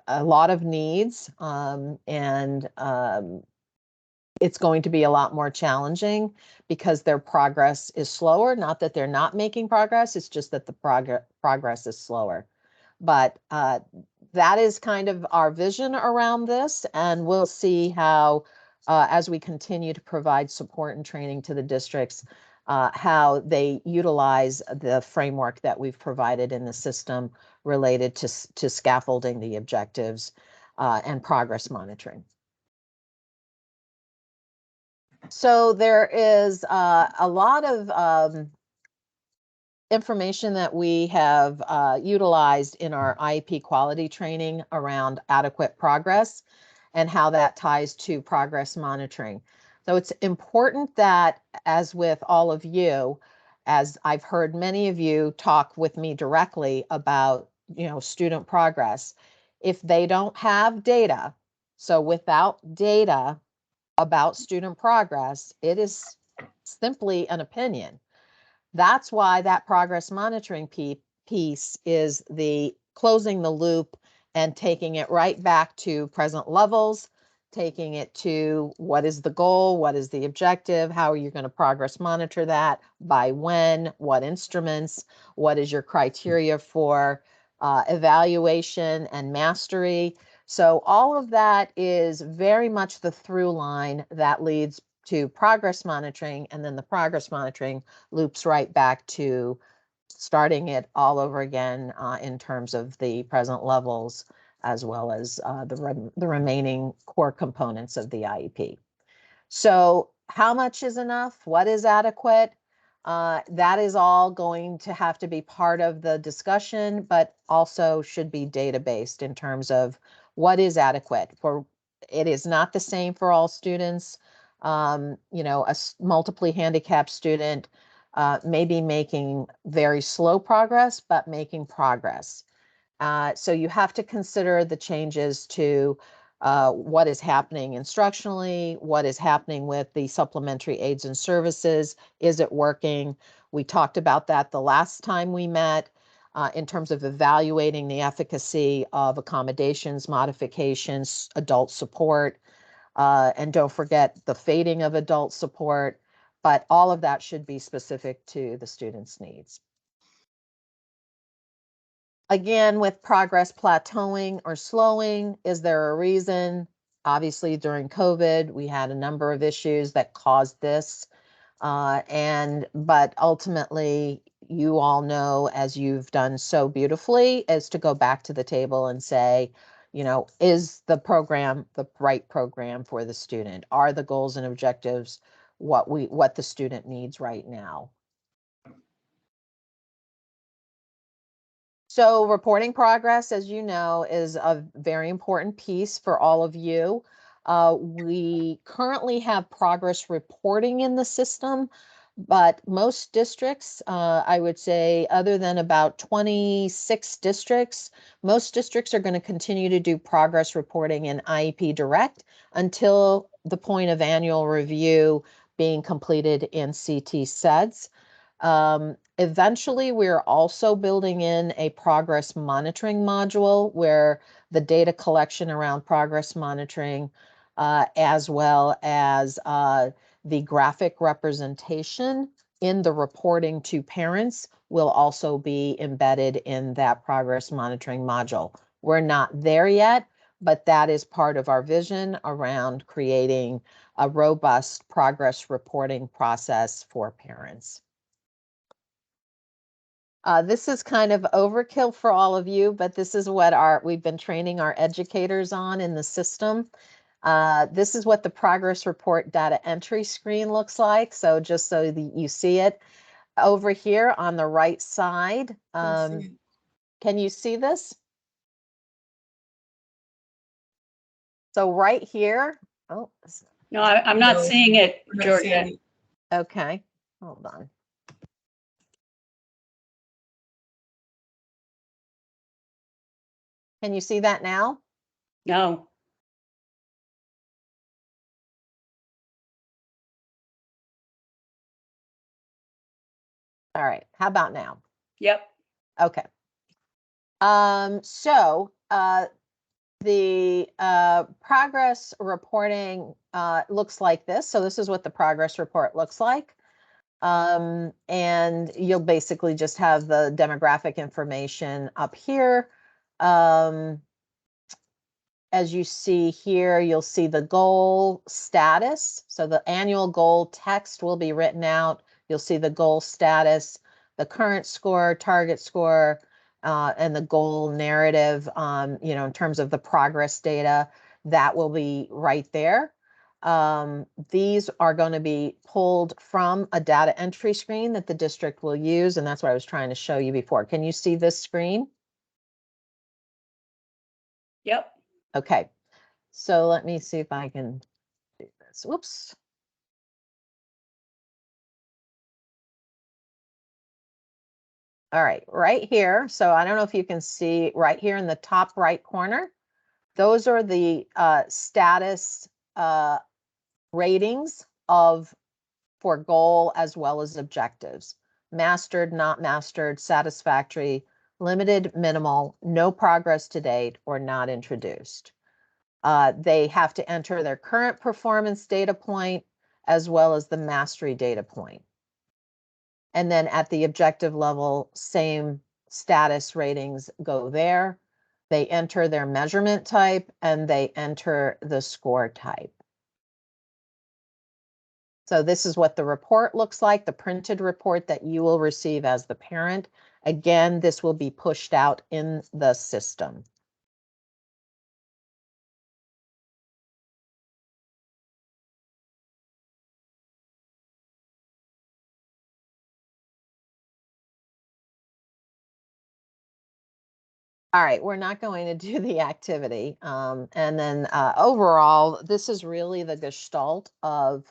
a lot of needs, and it's going to be a lot more challenging because their progress is slower. Not that they're not making progress, it's just that the progress is slower. But that is kind of our vision around this, and we'll see how, as we continue to provide support and training to the districts, how they utilize the framework that we've provided in the system related to scaffolding the objectives and progress monitoring. So there is a lot of information that we have utilized in our IEP quality training around adequate progress and how that ties to progress monitoring. So it's important that, as with all of you, as I've heard many of you talk with me directly about, student progress, if they don't have data, so without data about student progress, it is simply an opinion. That's why that progress monitoring piece is the closing the loop and taking it right back to present levels, taking it to what is the goal, what is the objective, how are you going to progress monitor that, by when, what instruments, what is your criteria for evaluation and mastery. So all of that is very much the through line that leads to progress monitoring, and then the progress monitoring loops right back to starting it all over again in terms of the present levels, as well as the remaining core components of the IEP. So how much is enough? What is adequate? That is all going to have to be part of the discussion, but also should be data-based in terms of what is adequate. It is not the same for all students. A multiply handicapped student may be making very slow progress, but making progress. So you have to consider the changes to what is happening instructionally, what is happening with the supplementary aids and services. Is it working? We talked about that the last time we met in terms of evaluating the efficacy of accommodations, modifications, adult support, and don't forget the fading of adult support, but all of that should be specific to the student's needs. Again, with progress plateauing or slowing, is there a reason? Obviously, during COVID, we had a number of issues that caused this. But ultimately, you all know, as you've done so beautifully, is to go back to the table and say, is the program the right program for the student? Are the goals and objectives what the student needs right now? So reporting progress, as you know, is a very important piece for all of you. We currently have progress reporting in the system, but most districts, I would say, other than about 26 districts, most districts are going to continue to do progress reporting in IEP Direct until the point of annual review being completed in CT SEDS. Eventually, we're also building in a progress monitoring module where the data collection around progress monitoring, as well as the graphic representation in the reporting to parents, will also be embedded in that progress monitoring module. We're not there yet, but that is part of our vision around creating a robust progress reporting process for parents. This is kind of overkill for all of you, but this is what we've been training our educators on in the system. This is what the progress report data entry screen looks like. So just so you see it over here on the right side. Can you see this? So right here. Oh, No, I'm not seeing it, Georgia. okay. Hold on. Can you see that now? No. All right. How about now? Yep. Okay. So the progress reporting looks like this. So this is what the progress report looks like. And you'll basically just have the demographic information up here. As you see here, you'll see the goal status. So the annual goal text will be written out. You'll see the goal status, the current score, target score, and the goal narrative, in terms of the progress data, that will be right there. These are going to be pulled from a data entry screen that the district will use, and that's what I was trying to show you before. Can you see this screen? Yep. Okay, so let me see if I can do this. Whoops. All right here. So I don't know if you can see right here in the top right corner. Those are the status ratings for goal as well as objectives. Mastered, not mastered, satisfactory, limited, minimal, no progress to date, or not introduced. They have to enter their current performance data point as well as the mastery data point. And then at the objective level, same status ratings go there. They enter their measurement type and they enter the score type. So this is what the report looks like, the printed report that you will receive as the parent. Again, this will be pushed out in the system. All right, we're not going to do the activity. And then overall, this is really the gestalt of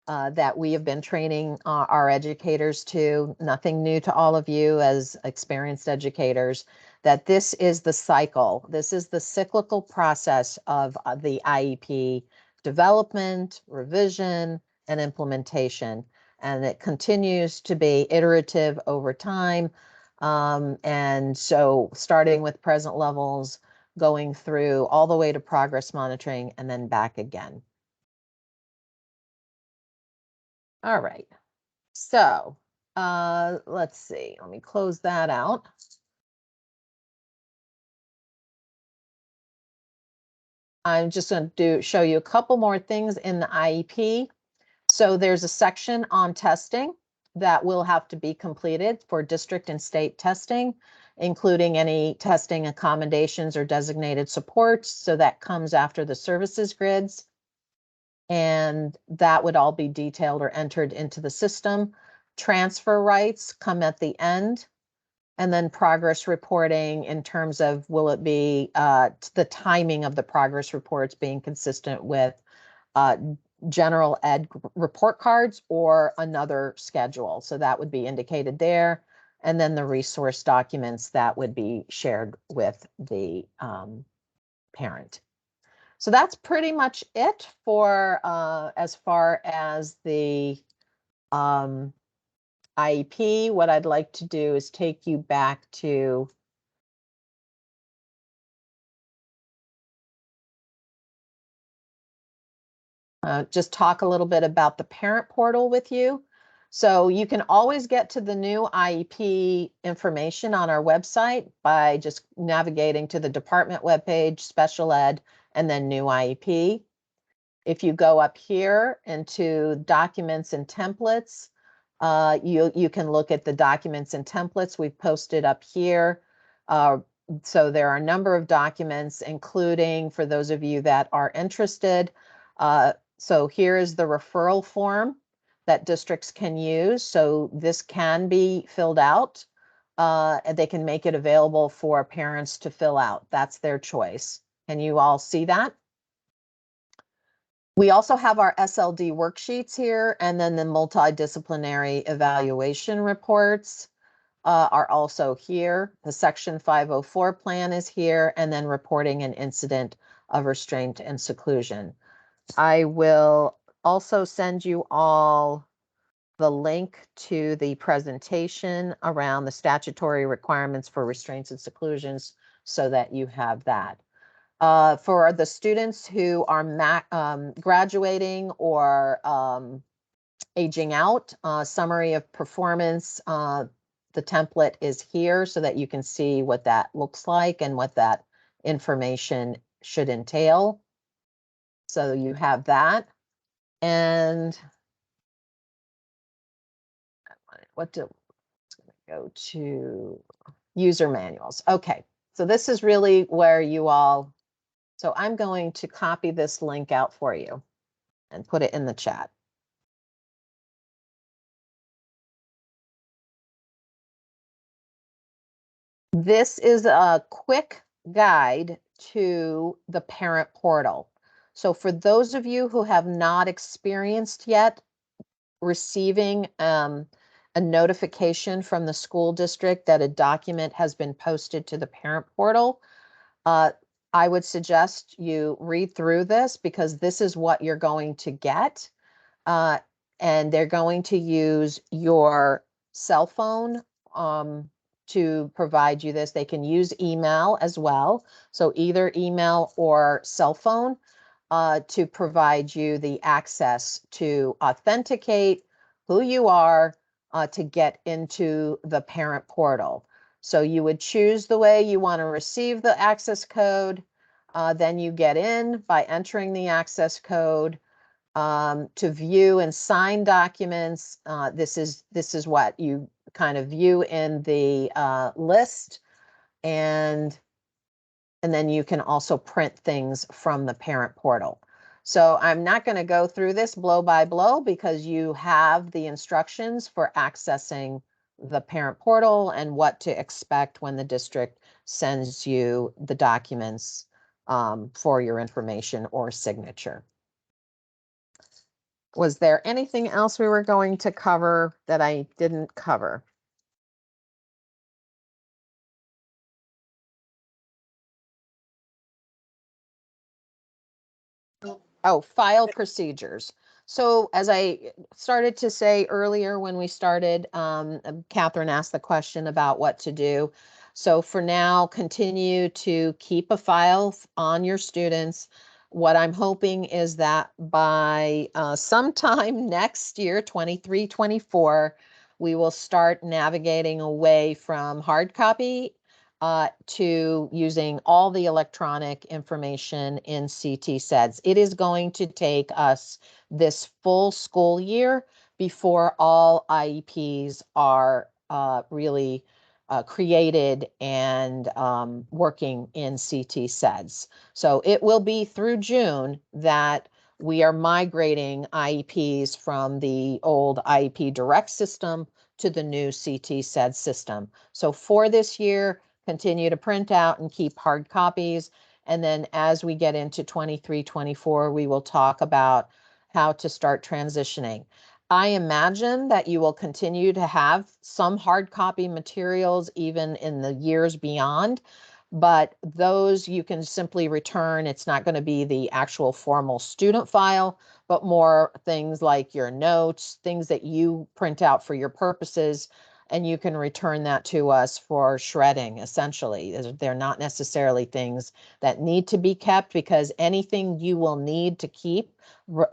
that we have been training our educators to. Nothing new to all of you as experienced educators, that this is the cycle. This is the cyclical process of the IEP development, revision, and implementation. And it continues to be iterative over time. And so starting with present levels, going through all the way to progress monitoring, and then back again. All right, so let's see, let me close that out. I'm just going to show you a couple more things in the IEP. So there's a section on testing that will have to be completed for district and state testing, including any testing accommodations or designated supports. So that comes after the services grids. And that would all be detailed or entered into the system. Transfer rights come at the end. And then progress reporting in terms of will it be the timing of the progress reports being consistent with general ed report cards or another schedule. So that would be indicated there. And then the resource documents that would be shared with the parent. So that's pretty much it for as far as the IEP. What I'd like to do is take you back to just talk a little bit about the parent portal with you. So you can always get to the new IEP information on our website by just navigating to the department webpage, special ed, and then new IEP. If you go up here into documents and templates, you can look at the documents and templates we've posted up here. So there are a number of documents, including for those of you that are interested. So here is the referral form that districts can use. So this can be filled out. And they can make it available for parents to fill out. That's their choice. Can you all see that? We also have our SLD worksheets here, and then the multidisciplinary evaluation reports are also here. The Section 504 plan is here, and then reporting an incident of restraint and seclusion. I will also send you all the link to the presentation around the statutory requirements for restraints and seclusions so that you have that. For the students who are graduating or aging out, summary of performance, the template is here so that you can see what that looks like and what that information should enter. So you have that. And go to user manuals. Okay, so this is really where you all, so I'm going to copy this link out for you. and put it in the chat. This is a quick guide to the parent portal. So for those of you who have not experienced yet receiving a notification from the school district that a document has been posted to the parent portal, I would suggest you read through this because this is what you're going to get. And they're going to use your cell phone to provide you this. They can use email as well. So either email or cell phone to provide you the access to authenticate who you are to get into the parent portal. So you would choose the way you want to receive the access code. Then you get in by entering the access code to view and sign documents. This is what you kind of view in the list, and then you can also print things from the parent portal. So I'm not going to go through this blow by blow because you have the instructions for accessing the parent portal and what to expect when the district sends you the documents for your information or signature. Was there anything else we were going to cover that I didn't cover? Oh, file procedures. So as I started to say earlier when we started, Catherine asked the question about what to do. So for now, continue to keep a file on your students. What I'm hoping is that by sometime next year, 23, 24, we will start navigating away from hard copy to using all the electronic information in CT SEDS. It is going to take us this full school year before all IEPs are really created and working in CT SEDS. So it will be through June that we are migrating IEPs from the old IEP Direct system to the new CT SEDS system. So for this year, continue to print out and keep hard copies. And then as we get into 23, 24, we will talk about how to start transitioning. I imagine that you will continue to have some hard copy materials even in the years beyond, but those you can simply return. It's not going to be the actual formal student file, but more things like your notes, things that you print out for your purposes, and you can return that to us for shredding, essentially. They're not necessarily things that need to be kept because anything you will need to keep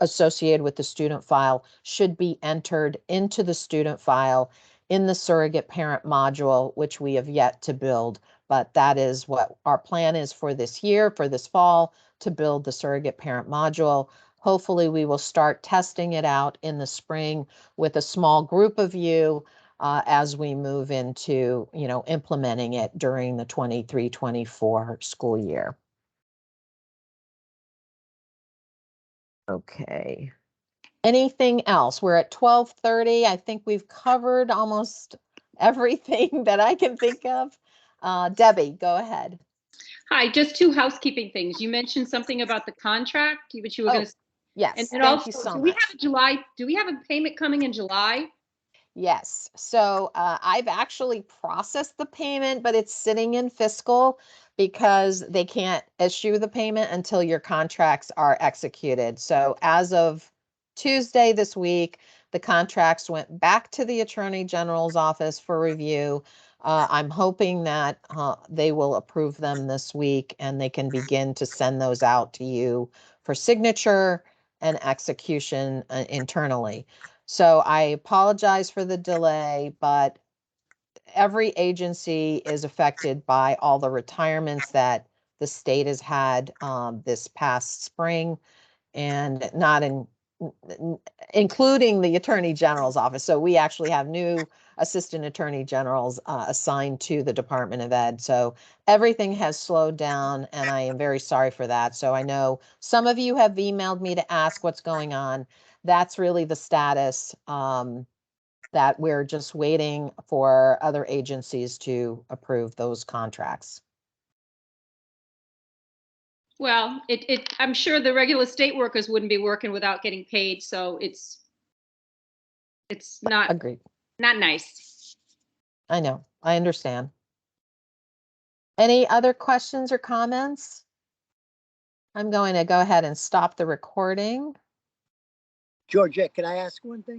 associated with the student file should be entered into the student file in the surrogate parent module, which we have yet to build. But that is what our plan is for this year, for this fall, to build the surrogate parent module. Hopefully we will start testing it out in the spring with a small group of you as we move into, implementing it during the 23-24 school year. Okay. Anything else? We're at 12:30. I think we've covered almost everything that I can think of. Debbie, go ahead. Hi, just two housekeeping things. You mentioned something about the contract, which you were going to. Yes, and then thank also, you so do we much. have a July? Do we have a payment coming in July? Yes. So I've actually processed the payment, but it's sitting in fiscal because they can't issue the payment until your contracts are executed. So as of Tuesday this week, the contracts went back to the Attorney General's office for review. I'm hoping that they will approve them this week and they can begin to send those out to you for signature and execution internally. So I apologize for the delay, but every agency is affected by all the retirements that the state has had this past spring, and not including the Attorney General's office. So we actually have new assistant attorney generals assigned to the Department of Ed. So everything has slowed down, and I am very sorry for that. So I know some of you have emailed me to ask what's going on. That's really the status, that we're just waiting for other agencies to approve those contracts. Well, I'm sure the regular state workers wouldn't be working without getting paid, so it's not Agreed. nice. I know. I understand. Any other questions or comments? I'm going to go ahead and stop the recording. Georgette, can I ask one thing?